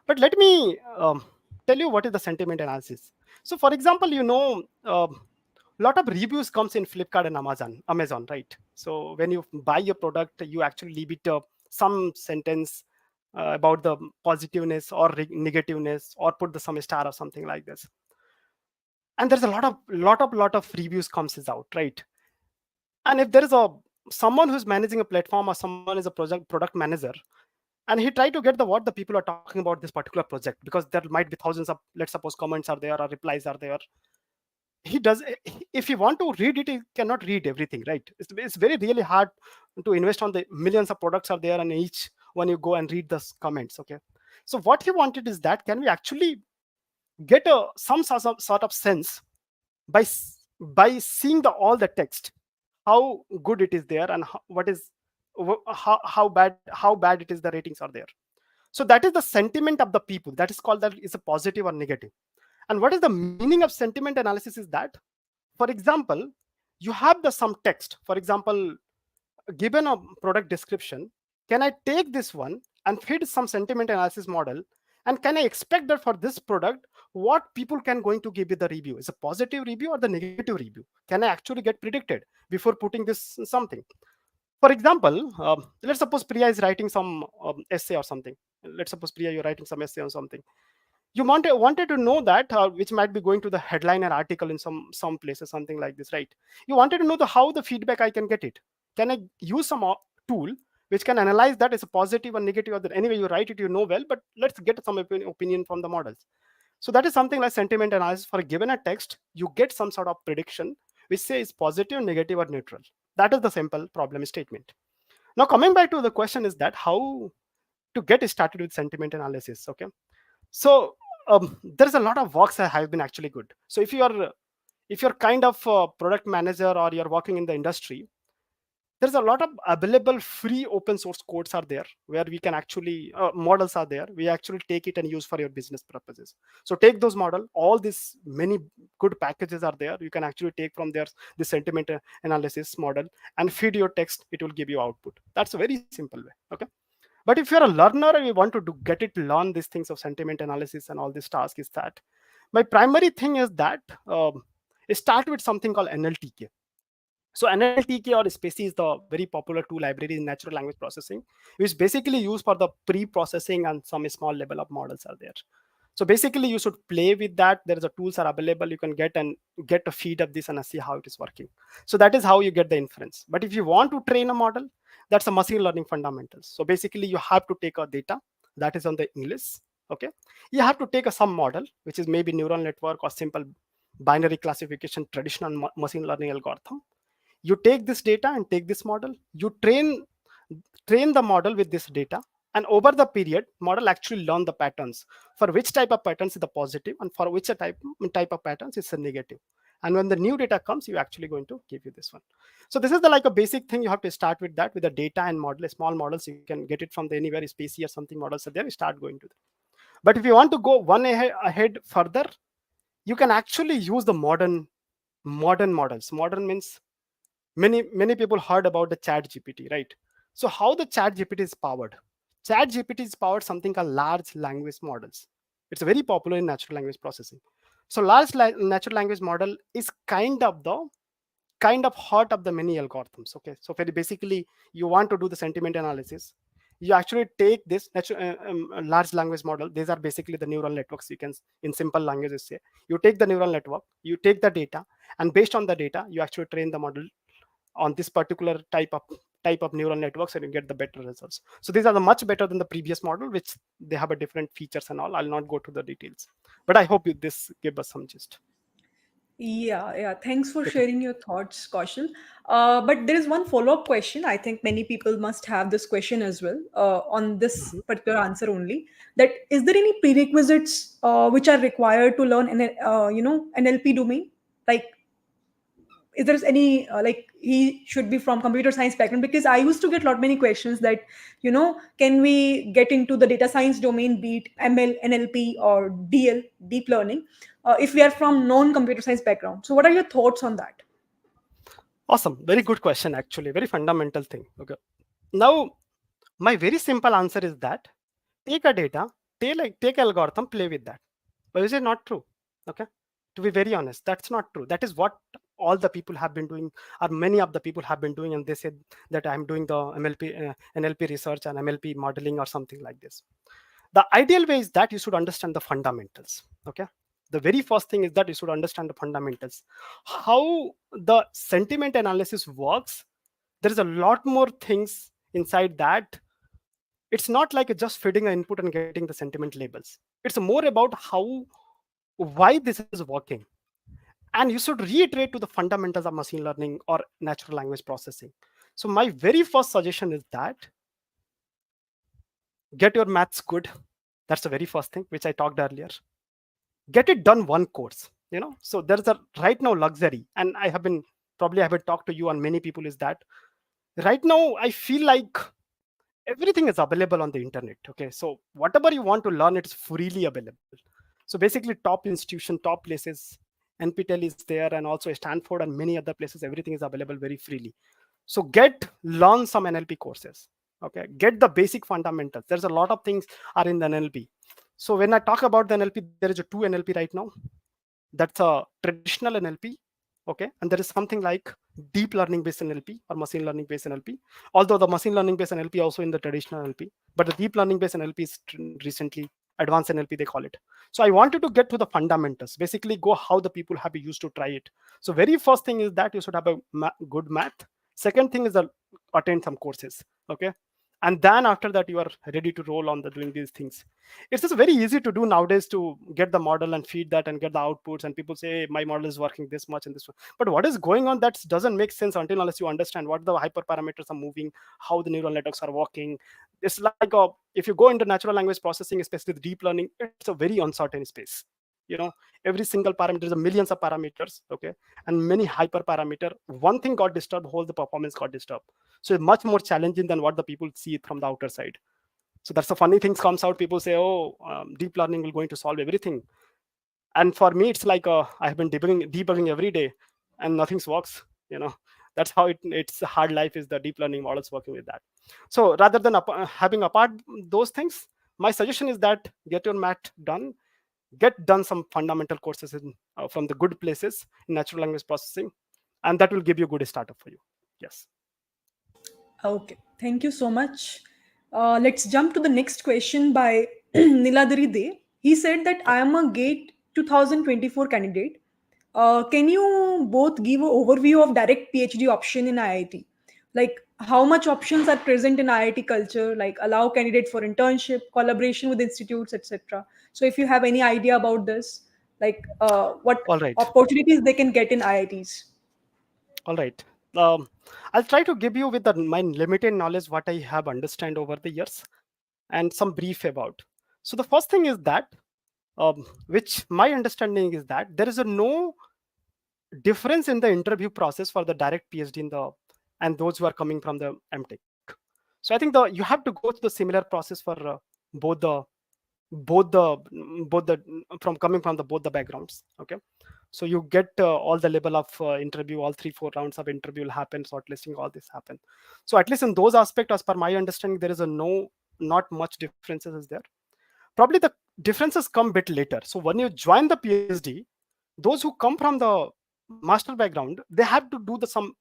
But let me tell you what is the sentiment analysis. So for example, lot of reviews comes in Flipkart and Amazon, right? So when you buy a product, you actually leave it some sentence about the positiveness or negativeness, or put the some star or something like this. And there's a lot of reviews comes is out, right? And if there is a someone who's managing a platform, or someone is a product manager, and he try to get the what the people are talking about this particular project, because there might be thousands of, let's suppose, comments are there or replies are there. He does, if you want to read it, he cannot read everything, right? It's very really hard to invest on the millions of products are there, and each one you go and read the comments, okay? So what he wanted is that can we actually get a some sort of sense by by seeing the all the text, how good it is there, and what is how bad it is the ratings are there. So that is the sentiment of the people, that is called that is a positive or negative. And what is the meaning of sentiment analysis is that, for example, you have the some text, for example, given a product description, can I take this one and feed some sentiment analysis model, and can I expect that for this product what people can going to give you the review is a positive review or the negative review? Can I actually get predicted before putting this something? For example, let's suppose Priya is writing some essay or something. Let's suppose Priya, you're writing some essay or something. You wanted to know that which might be going to the headline and article in some places, something like this, right? You wanted to know the how the feedback I can get it. Can I use some tool which can analyze that as a positive or negative, or that anyway you write it, you know well, but let's get some opinion from the models. So that is something like sentiment analysis. For a given a text, you get some sort of prediction which says positive, negative, or neutral. That is the simple problem statement. Now coming back to the question is that how to get started with sentiment analysis, okay? So there's a lot of works that have been actually good. So if you're kind of a product manager or you're working in the industry, there's a lot of available free open source codes are there where we can actually models are there, we actually take it and use for your business purposes. So take those model, all these many good packages are there, you can actually take from there the sentiment analysis model and feed your text, it will give you output. That's a very simple way, okay? But if you're a learner and you want to get it learn these things of sentiment analysis and all this task, is that my primary thing is that start with something called NLTK. So NLTK or Spacey is the very popular tool library in natural language processing, which basically used for the pre-processing, and some small level of models are there. So basically you should play with that. There is a tools are available, you can get a feed of this and see how it is working. So that is how you get the inference. But if you want to train a model, that's a machine learning fundamentals. So basically you have to take a data that is on the English, okay? You have to take a some model which is maybe neural network or simple binary classification traditional machine learning algorithm. You take this data and take this model, you train the model with this data, and over the period model actually learn the patterns for which type of patterns is the positive and for which type of patterns is a negative. And when the new data comes, you actually going to give you this one. So this is the like a basic thing, you have to start with that, with the data and model, small models, you can get it from the anywhere, spacey or something models are there, you start going to that. But if you want to go one ahead further, you can actually use the modern models. Modern means many people heard about the chat gpt, right? So how the chat gpt is powered? Chat gpt is powered something called large language models. It's very popular in natural language processing. So large natural language model is kind of the kind of heart of the many algorithms. Okay, so very basically, you want to do the sentiment analysis. You actually take this large language model. These are basically the neural networks. You can, in simple languages, say you take the neural network, you take the data, and based on the data, you actually train the model on this particular type of neural networks, and you get the better results. So these are the much better than the previous model, which they have a different features and all. I'll not go to the details, but I hope this give us some gist. Yeah, yeah. Thanks for Okay. sharing your thoughts, Kaushal. But there is one follow-up question. I think many people must have this question as well, on this Mhm. particular answer only. That is there any prerequisites which are required to learn NLP domain? Like, is there any like he should be from computer science background? Because I used to get lot many questions that can we get into the data science domain, be it ML, NLP, or DL, deep learning, if we are from non-computer science background? So what are your thoughts on that? Awesome. Very good question, actually. Very fundamental thing. Okay. Now, my very simple answer is that take a data, take algorithm, play with that. But is it not true? Okay. To be very honest, that's not true. That is what all the people have been doing, or many of the people have been doing, and they said that I'm doing the NLP research and MLP modeling or something like this. The ideal way is that you should understand the fundamentals. Okay. The very first thing is that you should understand the fundamentals, how the sentiment analysis works. There is a lot more things inside that. It's not like just feeding an input and getting the sentiment labels. It's more about how, why this is working. And you should reiterate to the fundamentals of machine learning or natural language processing. So my very first suggestion is that get your maths good. That's the very first thing which I talked earlier. Get it done one course. So there's a right now luxury, and I have been, probably I haven't talked to you and many people, is that right now I feel like everything is available on the internet. Okay, so whatever you want to learn, it's freely available. So basically, top institution, top places, NPTEL is there, and also Stanford and many other places, everything is available very freely. So learn some NLP courses. Okay, get the basic fundamentals. There's a lot of things are in the NLP. So when I talk about the NLP, there is a two NLP right now. That's a traditional NLP. Okay, and there is something like deep learning based NLP or machine learning based NLP. Although the machine learning based NLP also in the traditional NLP, but the deep learning based NLP is recently advanced NLP, they call it. So I wanted to get to the fundamentals, basically go how the people have used to try it. So very first thing is that you should have a good math. Second thing is attend some courses. Okay, and then after that you are ready to roll on the doing these things. It's just very easy to do nowadays to get the model and feed that and get the outputs, and people say, hey, my model is working this much and this one. But what is going on, that doesn't make sense until unless you understand what the hyperparameters are moving, how the neural networks are working. It's like if you go into natural language processing, especially the deep learning, it's a very uncertain space. Every single parameter is a millions of parameters. Okay, and many hyperparameter, one thing got disturbed, whole the performance got disturbed. So it's much more challenging than what the people see it from the outer side. So that's the funny things comes out. People say, oh, deep learning will going to solve everything. And for me, it's like I have been debugging every day, and nothing's works. That's how it's a hard life, is the deep learning models working with that. So rather than having apart those things, my suggestion is that get your math done, get done some fundamental courses from the good places in natural language processing, and that will give you a good startup for you. Yes. Okay, thank you so much. Let's jump to the next question by Niladari De. He said that I am a GATE 2024 candidate. Can you both give an overview of direct PhD option in IIT? Like how much options are present in IIT culture, like allow candidate for internship, collaboration with institutes, etc. So if you have any idea about this, like what All right. opportunities they can get in IITs. All right. Um, I'll try to give you with my limited knowledge what I have understand over the years and some brief about. So the first thing is that, which my understanding is that there is a no difference in the interview process for the direct PhD and those who are coming from the MTech. So I think you have to go through the similar process for both the both the both the from coming from the both the backgrounds. Okay, so you get all the level of interview, all 3-4 rounds of interview will happen, shortlisting, all this happen. So at least in those aspects, as per my understanding, there is a no not much differences is there. Probably the differences come bit later. So when you join the PhD, those who come from the master background, they have to do the some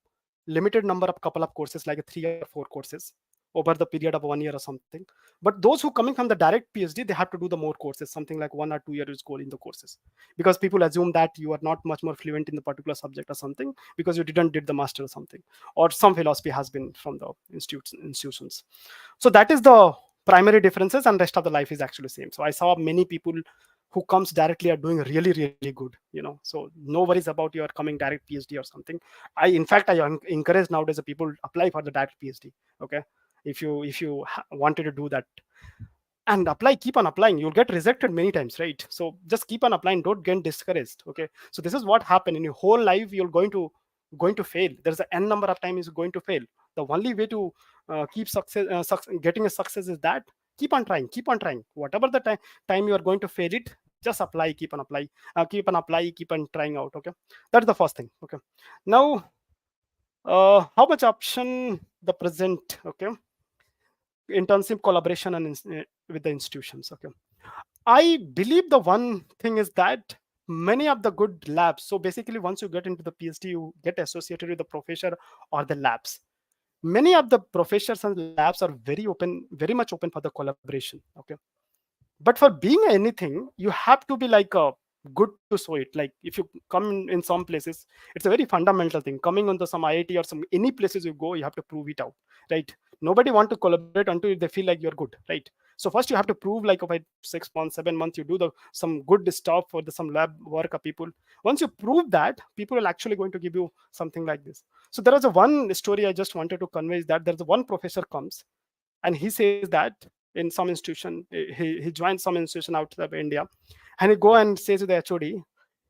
limited number of couple of courses, like 3 or 4 courses over the period of 1 year or something. But those who coming from the direct PhD, they have to do the more courses, something like 1 or 2 years goal in the courses, because people assume that you are not much more fluent in the particular subject or something because you didn't did the master or something, or some philosophy has been from the institutions. So that is the primary differences, and rest of the life is actually same. So I saw many people who comes directly are doing really really good, so no worries about your coming direct PhD or something. I in fact I encourage nowadays the people apply for the direct PhD. Okay, if you wanted to do that, and apply, keep on applying, you'll get rejected many times, right? So just keep on applying, don't get discouraged. Okay, so this is what happened in your whole life. You're going to fail. There's an n number of times you're going to fail. The only way to keep getting a success is that keep on trying, whatever the time you are going to fail it, just apply, keep on trying out. Okay, that's the first thing. Okay, now how much option the present. Okay, internship collaboration and with the institutions. Okay, I believe the one thing is that many of the good labs, so basically once you get into the PhD, you get associated with the professor or the labs. Many of the professors and labs are very open, very much open for the collaboration. Okay, but for being anything, you have to be like a good to show it. Like if you come in some places, it's a very fundamental thing. Coming on the some IIT or some any places you go, you have to prove it out, right? Nobody want to collaborate until they feel like you're good, right? So first you have to prove, like by 6 months, 7 months, you do the some good stuff for the some lab work of people. Once you prove that, people are actually going to give you something like this. So there was a one story I just wanted to convey, is that there's a one professor comes and he says that in some institution, he joined some institution out of India, and he go and says to the HOD,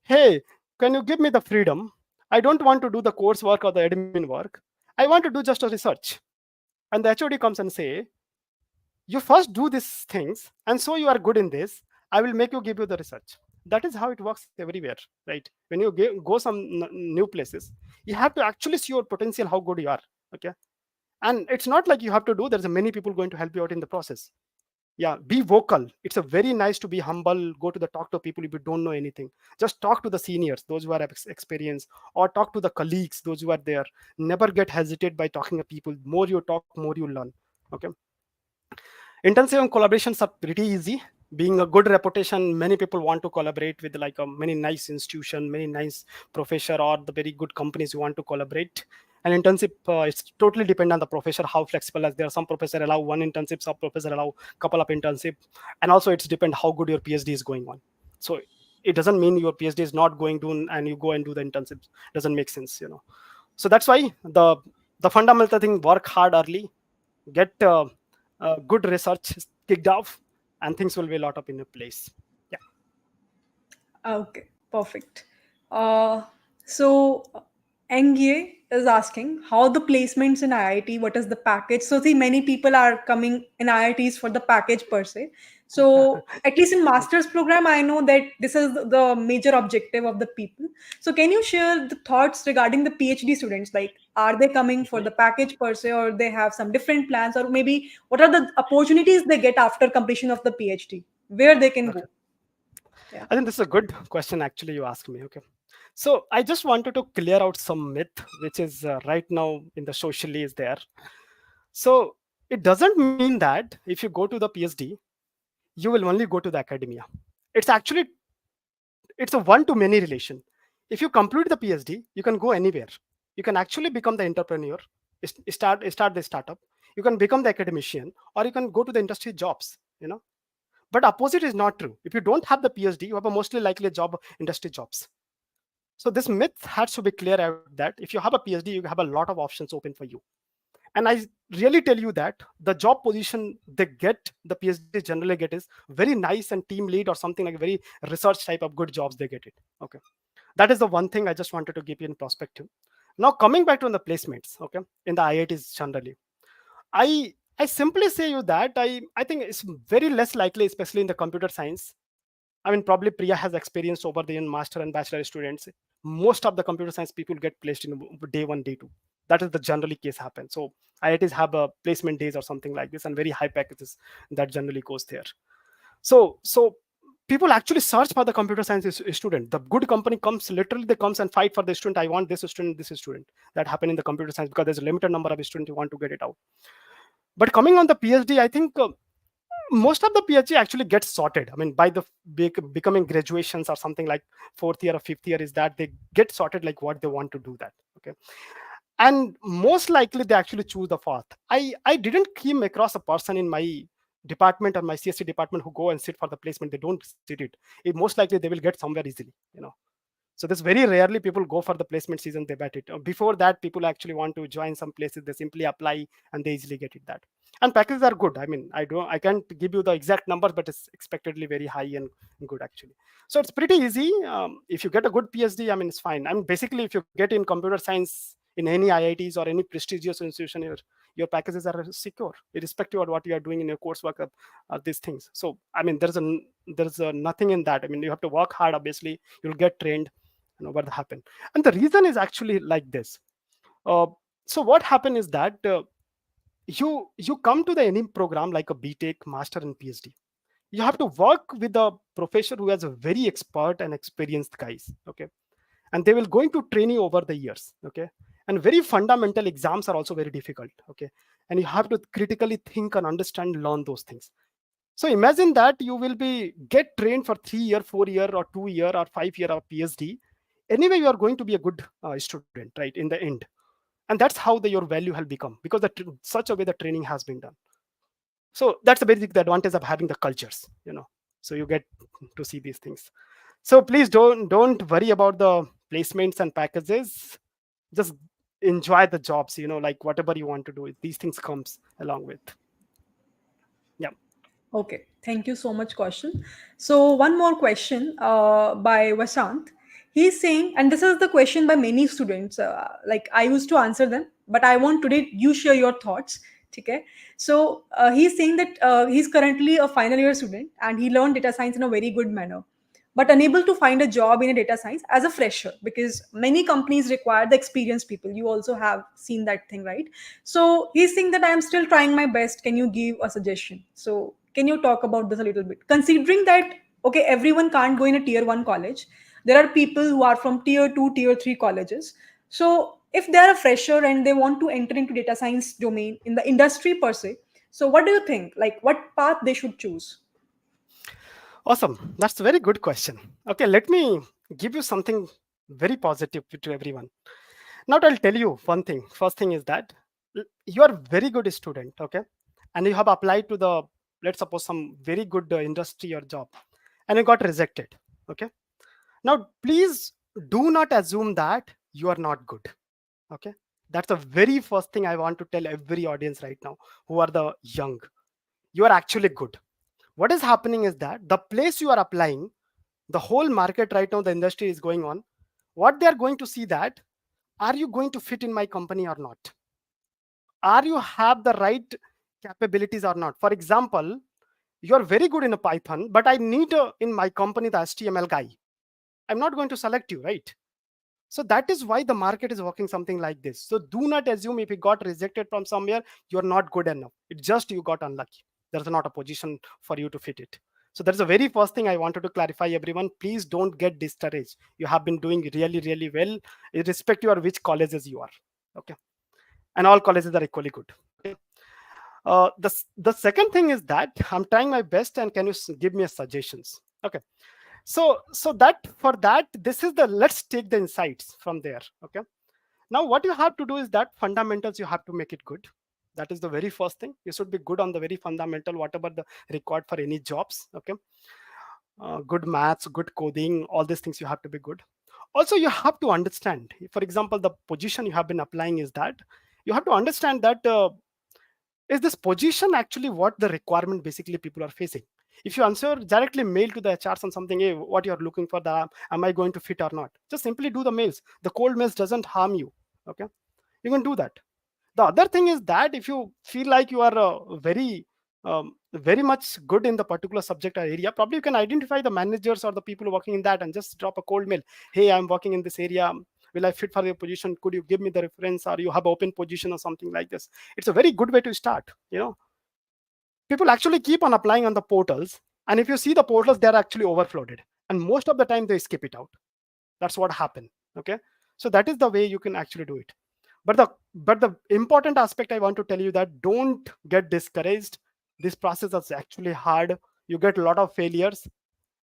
hey, can you give me the freedom? I don't want to do the course work or the admin work. I want to do just a research. And the HOD comes and say, you first do these things, and so you are good in this, I will make you give you the research. That is how it works everywhere, right? When you go some new places, you have to actually see your potential, how good you are. Okay, and it's not like you have to do, there's many people going to help you out in the process. Yeah, be vocal. It's a very nice to be humble, go to the talk to people if you don't know anything. Just talk to the seniors, those who are experienced, or talk to the colleagues, those who are there. Never get hesitate by talking to people. More you talk, more you learn. Okay, intensive collaborations are pretty easy. Being a good reputation, many people want to collaborate with like a many nice institution, many nice professor, or the very good companies you want to collaborate. And internship, it's totally depend on the professor how flexible. As there are some professor allow one internship, some professor allow couple of internship, and also it's depend how good your PhD is going on. So it doesn't mean your PhD is not going to, and you go and do the internships, doesn't make sense. So that's why the fundamental thing: work hard early, get good research kicked off, and things will be a lot up in a place. Yeah. Okay, perfect. Uh, so Engye is asking how the placements in IIT, what is the package? So see, many people are coming in IITs for the package per se. So at least in master's program, I know that this is the major objective of the people. So can you share the thoughts regarding the PhD students? Like, are they coming for the package per se, or they have some different plans, or maybe what are the opportunities they get after completion of the PhD, where they can Okay, go? Yeah. I think this is a good question actually you asked me. Okay, so I just wanted to clear out some myth which is right now in the socially is there. So it doesn't mean that if you go to the PhD, you will only go to the academia. It's actually, it's a one to many relation. If you complete the PhD, you can go anywhere. You can actually become the entrepreneur, start the startup. You can become the academician, or you can go to the industry jobs. But opposite is not true. If you don't have the PhD, you have a mostly likely job industry jobs. So this myth has to be clear out, that if you have a PhD, you have a lot of options open for you. And I really tell you that the job position they get, the PhD generally get, is very nice and team lead or something like very research type of good jobs they get it. Okay, that is the one thing I just wanted to give you in perspective. Now coming back to the placements, okay, in the IITs generally, I simply say you that I think it's very less likely, especially in the computer science. I mean, probably Priya has experience over the master and bachelor students. Most of the computer science people get placed in day one, day two. That is the generally case happen. So IITs have a placement days or something like this, and very high packages that generally goes there. So people actually search for the computer science student. The good company comes, literally they comes and fight for the student. I want this student, this student. That happen in the computer science because there's a limited number of students who want to get it out. But coming on the PhD, I think most of the PhD actually gets sorted. I mean, by the becoming graduations or something like fourth year or fifth year, is that they get sorted like what they want to do that. Okay, and most likely they actually choose the path. I didn't come across a person in my department or my CSC department who go and sit for the placement. They don't sit it most likely they will get somewhere easily, so this very rarely people go for the placement season, they bet it. Before that, people actually want to join some places, they simply apply and they easily get it that. And packages are good. I mean, I can't give you the exact numbers, but it's expectedly very high and good actually. So it's pretty easy. If you get a good PhD, I mean, it's fine. I mean, basically, if you get in computer science in any IITs or any prestigious institution, your packages are secure, irrespective of what you are doing in your coursework these things. So I mean, there's a nothing in that. I mean, you have to work hard. Obviously, you'll get trained, what happened. And the reason is actually like this. uh, so what happened is that you come to the any program like a BTech, master and PhD. You have to work with a professor who has a very expert and experienced guys. Okay, and they will going to train you over the years. Okay, and very fundamental exams are also very difficult. Okay, and you have to critically think and understand, learn those things. So imagine that you will be get trained for 3 year, 4 year, or 2 year, or 5 year of PhD. Anyway, you are going to be a good student, right? In the end, and that's how your value will become, because such a way the training has been done. So that's the basic the advantage of having the cultures. So you get to see these things. So please don't worry about the placements and packages. Just enjoy the jobs. Like whatever you want to do, these things comes along with. Yeah. Okay, thank you so much, Kaushal. So, one more question by Vasant. He's saying, and this is the question by many students, like I used to answer them, but I want today you share your thoughts. Okay. So, he's saying that he's currently a final year student and he learned data science in a very good manner, but unable to find a job in a data science as a fresher because many companies require the experienced people. You also have seen that thing, right? So he's saying that I am still trying my best. Can you give a suggestion? So can you talk about this a little bit? Considering that, okay, everyone can't go in a tier one college. There are people who are from tier two, tier three colleges. So if they are a fresher and they want to enter into data science domain in the industry per se, so what do you think? Like what path they should choose? Awesome. That's a very good question. Okay, let me give you something very positive to everyone. Now, I'll tell you one thing. First thing is that you are very good student, okay, and you have applied to the, let's suppose, some very good industry or job, and you got rejected. Okay. Now, please do not assume that you are not good. Okay. That's the very first thing I want to tell every audience right now who are the young. You are actually good. What is happening is that the place you are applying, the whole market right now, the industry is going on, what they are going to see that, are you going to fit in my company or not? Are you have the right capabilities or not? For example, you are very good in a Python, but I need in my company the HTML guy. I'm not going to select you, right? So that is why the market is working something like this. So do not assume if you got rejected from somewhere, you're not good enough. It's just you got unlucky. There's not a position for you to fit it. So that's the very first thing I wanted to clarify, everyone. Please don't get discouraged. You have been doing really, really well, irrespective of which colleges you are. Okay. And all colleges are equally good. Okay. The second thing is that I'm trying my best, and can you give me a suggestions? Okay. So that for that, this is the, let's take the insights from there. Okay. Now what you have to do is that fundamentals you have to make it good. That is the very first thing. You should be good on the very fundamental, whatever the required for any jobs. Okay. Good maths, good coding, all these things you have to be good. Also, you have to understand, for example, the position you have been applying is that you have to understand that is this position actually what the requirement basically people are facing. If you answer directly mail to the HRs on something, hey, what you're looking for, the am I going to fit or not, just simply do the mails. The cold mails doesn't harm you. Okay, you can do that. The other thing is that if you feel like you are very much good in the particular subject or area, probably you can identify the managers or the people working in that and just drop a cold mail. Hey, I'm working in this area, will I fit for your position, could you give me the reference, or you have open position or something like this. It's a very good way to start. People actually keep on applying on the portals, And if you see the portals, they're actually overflowed, and most of the time they skip it out. That's what happened. Okay, so that is the way you can actually do it. But the important aspect I want to tell you, that don't get discouraged. This process is actually hard. You get a lot of failures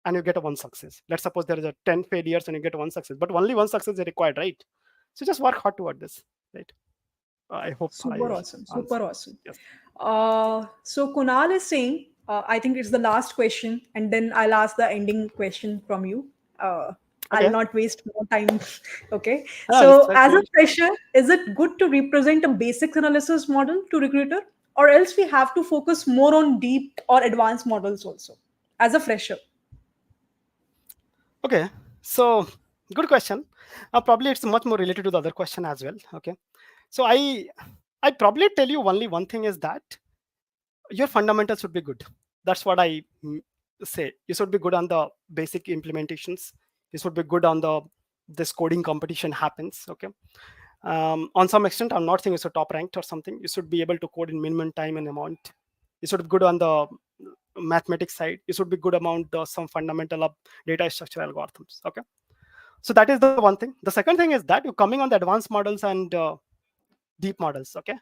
and you get a one success. Let's suppose there is a 10 failures and you get one success, but only one success is required, right? So just work hard toward this, right? I hope Super I awesome. Super answered. awesome. Yes. So Kunal is saying, I think it's the last question, and then I'll ask the ending question from you. I'll Okay. not waste more time. Okay. It's So, like as no a issue. fresher, is it good to represent a basics analysis model to recruiter, or else we have to focus more on deep or advanced models also as a fresher? Okay, so good question. Probably it's much more related to the other question as well. Okay, so I probably tell you only one thing is that your fundamentals should be good. That's what I say. You should be good on the basic implementations. You should be good on the this coding competition happens. Okay, on some extent, I'm not saying it's a top ranked or something. You should be able to code in minimum time and amount. You should be good on the mathematics side. You should be good amount some fundamental of data structure algorithms. Okay, so that is the one thing. The second thing is that you're coming on the advanced models and deep models. Okay,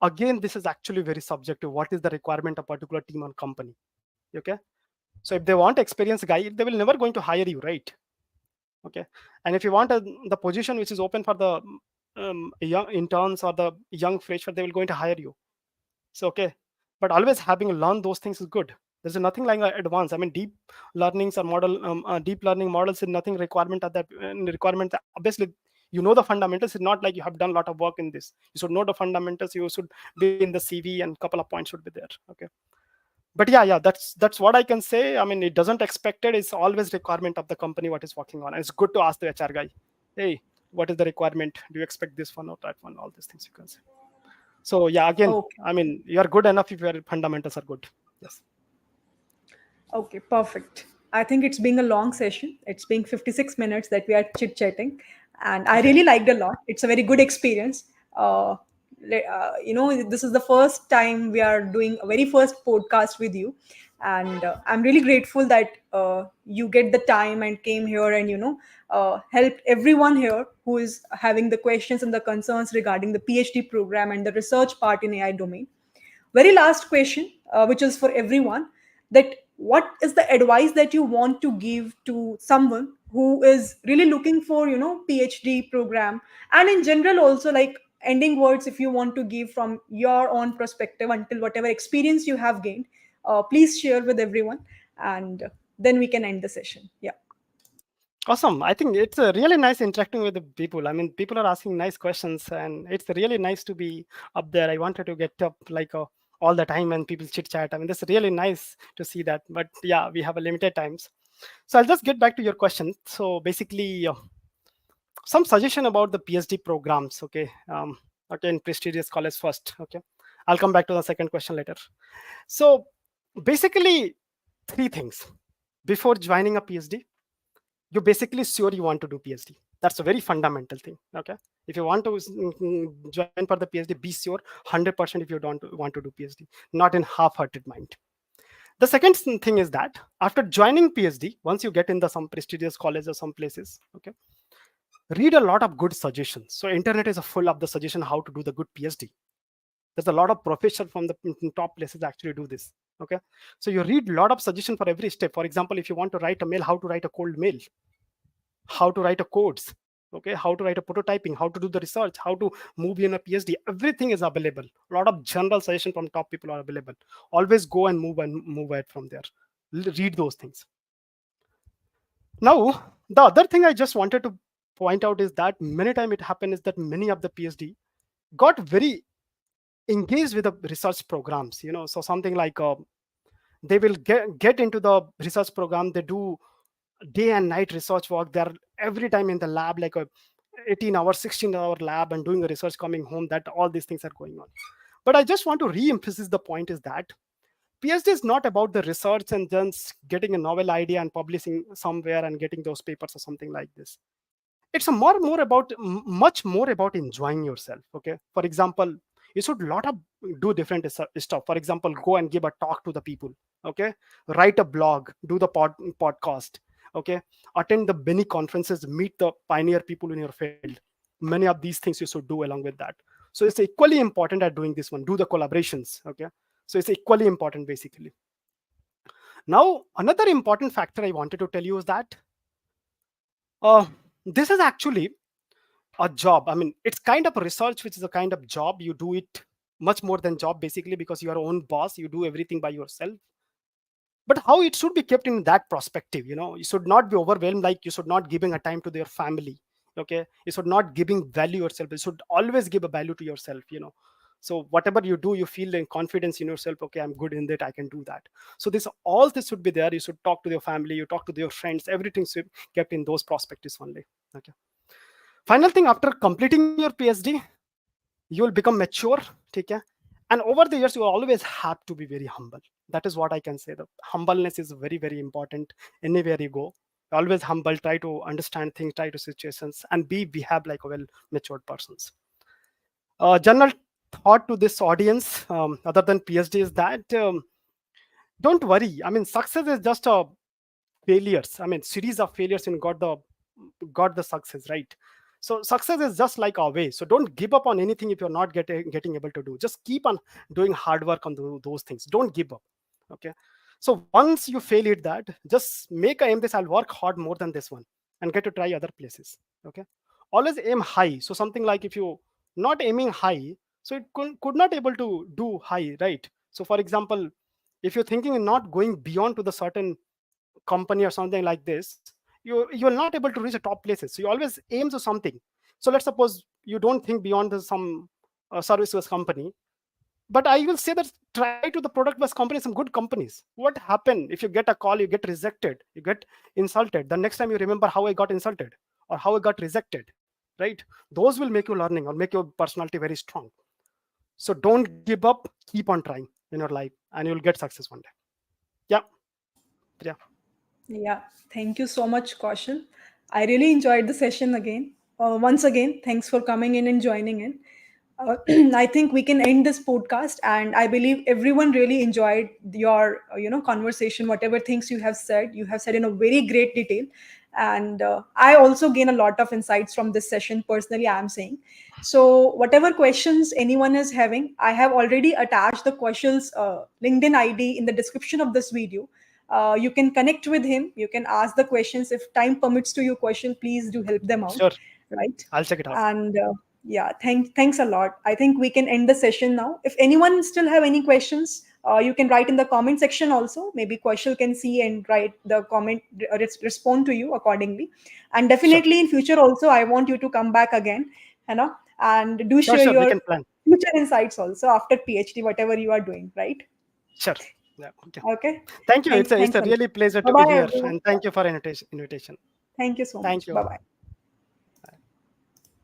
again, this is actually very subjective. What is the requirement of particular team or company? Okay, so if they want experienced guy, they will never going to hire you, right? Okay, and if you want the position which is open for the young interns or the young fresher, they will going to hire you. So okay, but always having learned those things is good. There's nothing like advanced. I mean, deep learnings or deep learning models is nothing requirement of that requirement. Obviously, you know the fundamentals. It's not like you have done a lot of work in this. You should know the fundamentals. You should be in the CV, and couple of points should be there. Okay, but yeah, that's what I can say. I mean, it doesn't expected. It's always requirement of the company what is working on. And it's good to ask the HR guy, hey, what is the requirement? Do you expect this one or that one? All these things you can say. So yeah, again, Okay. I mean, you are good enough if your fundamentals are good. Yes. Okay, perfect. I think it's being a long session. It's being 56 minutes that we are chit chatting, and I Okay. really liked a lot. It's a very good experience. This is the first time we are doing a very first podcast with you, and I'm really grateful that you get the time and came here and helped everyone here who is having the questions and the concerns regarding the PhD program and the research part in AI domain. Very last question, which is for everyone, that what is the advice that you want to give to someone who is really looking for PhD program, and in general also, like ending words if you want to give from your own perspective until whatever experience you have gained, please share with everyone, and then we can end the session. Yeah. Awesome. I think it's really nice interacting with the people. I mean, people are asking nice questions, and it's really nice to be up there. I wanted to get up like all the time and people chit chat. I mean, it's really nice to see that. But yeah, we have a limited times. So I'll just get back to your question. So basically, some suggestion about the PhD programs. Okay. Okay, in prestigious college first. Okay. I'll come back to the second question later. So basically, three things. Before joining a PhD, you're basically sure you want to do PhD. That's a very fundamental thing. Okay. If you want to join for the PhD, be sure 100% if you don't want to do PhD, not in half-hearted mind. The second thing is that after joining PhD, once you get in the some prestigious college or some places, okay, read a lot of good suggestions. So internet is full of the suggestion how to do the good PhD. There's a lot of profession from the top places actually do this. Okay, so you read a lot of suggestion for every step. For example, if you want to write a mail, how to write a cold mail, how to write a codes, okay, how to write a prototyping, how to do the research, how to move in a PhD, everything is available. A lot of general suggestion from top people are available. Always go and move ahead from there. Read those things. Now the other thing I just wanted to point out is that many time it happened is that many of the PhD got very engaged with the research programs, so something like they will get into the research program. They do day and night research work. They're every time in the lab, like a 18-hour 16-hour lab and doing a research, coming home, that all these things are going on. But I just want to re-emphasize the point is that PhD is not about the research and just getting a novel idea and publishing somewhere and getting those papers or something like this. It's a more about much more about enjoying yourself. Okay, for example, you should lot of do different stuff. For example, go and give a talk to the people, okay, write a blog, do the podcast, okay, attend the many conferences, meet the pioneer people in your field. Many of these things you should do along with that. So it's equally important at doing this one, do the collaborations, okay. So it's equally important basically. Now another important factor I wanted to tell you is that uh, this is actually a job. I mean, it's kind of a research, which is a kind of job. You do it much more than job basically, because you are your own boss, you do everything by yourself. But how it should be kept in that perspective, you should not be overwhelmed, like you should not giving a time to their family, okay, you should not giving value yourself, you should always give a value to yourself. So whatever you do, you feel in confidence in yourself, okay, I'm good in that, I can do that. So this should be there. You should talk to your family, you talk to your friends, everything should be kept in those perspectives only, okay. Final thing, after completing your PhD, you will become mature, okay, and over the years you always have to be very humble. That is what I can say. The humbleness is very, very important. Anywhere you go, always humble, try to understand things, try to situations, and behave like a well matured persons. General thought to this audience, other than PhD, is that don't worry. I mean, success is just a failures. I mean, series of failures and got the success, right? So success is just like our way. So don't give up on anything if you're not getting able to do. Just keep on doing hard work on those things. Don't give up. Okay. So once you fail at that, just make a aim this. I'll work hard more than this one and get to try other places. Okay. Always aim high. So something like if you not aiming high, so it could not able to do high, right? So for example, if you're thinking not going beyond to the certain company or something like this, you're not able to reach the top places. So you always aim to something. So let's suppose you don't think beyond some service based company, but I will say that try to the product based company, some good companies. What happen if you get a call, you get rejected, you get insulted, the next time you remember how I got insulted or how I got rejected, right? Those will make you learning or make your personality very strong. So don't give up, keep on trying in your life, and you'll get success one day. Yeah. Yeah. Yeah, thank you so much, Kaushal. I really enjoyed the session again. Once again, thanks for coming in and joining in. Uh, I think we can end this podcast, and I believe everyone really enjoyed your, conversation. Whatever things you have said in a very great detail, and I also gain a lot of insights from this session. Personally, I am saying. So, whatever questions anyone is having, I have already attached the questions LinkedIn ID in the description of this video. You can connect with him, you can ask the questions. If time permits to your question, please do help them out, Sure. right? I'll check it out. And yeah, thanks a lot. I think we can end the session now. If anyone still have any questions, you can write in the comment section also. Maybe Kaushal can see and write the comment, respond to you accordingly. And Sure. definitely in future also, I want you to come back again, and do Sure, share sure. We your can plan. future insights also after PhD, whatever you are doing, right? Sure. Yeah. Okay. Okay. Thank you. It's a Thanks a lot. really pleasure Bye to be bye, here, everyone. and thank you for invitation. Thank you so Thank much. you. Bye bye.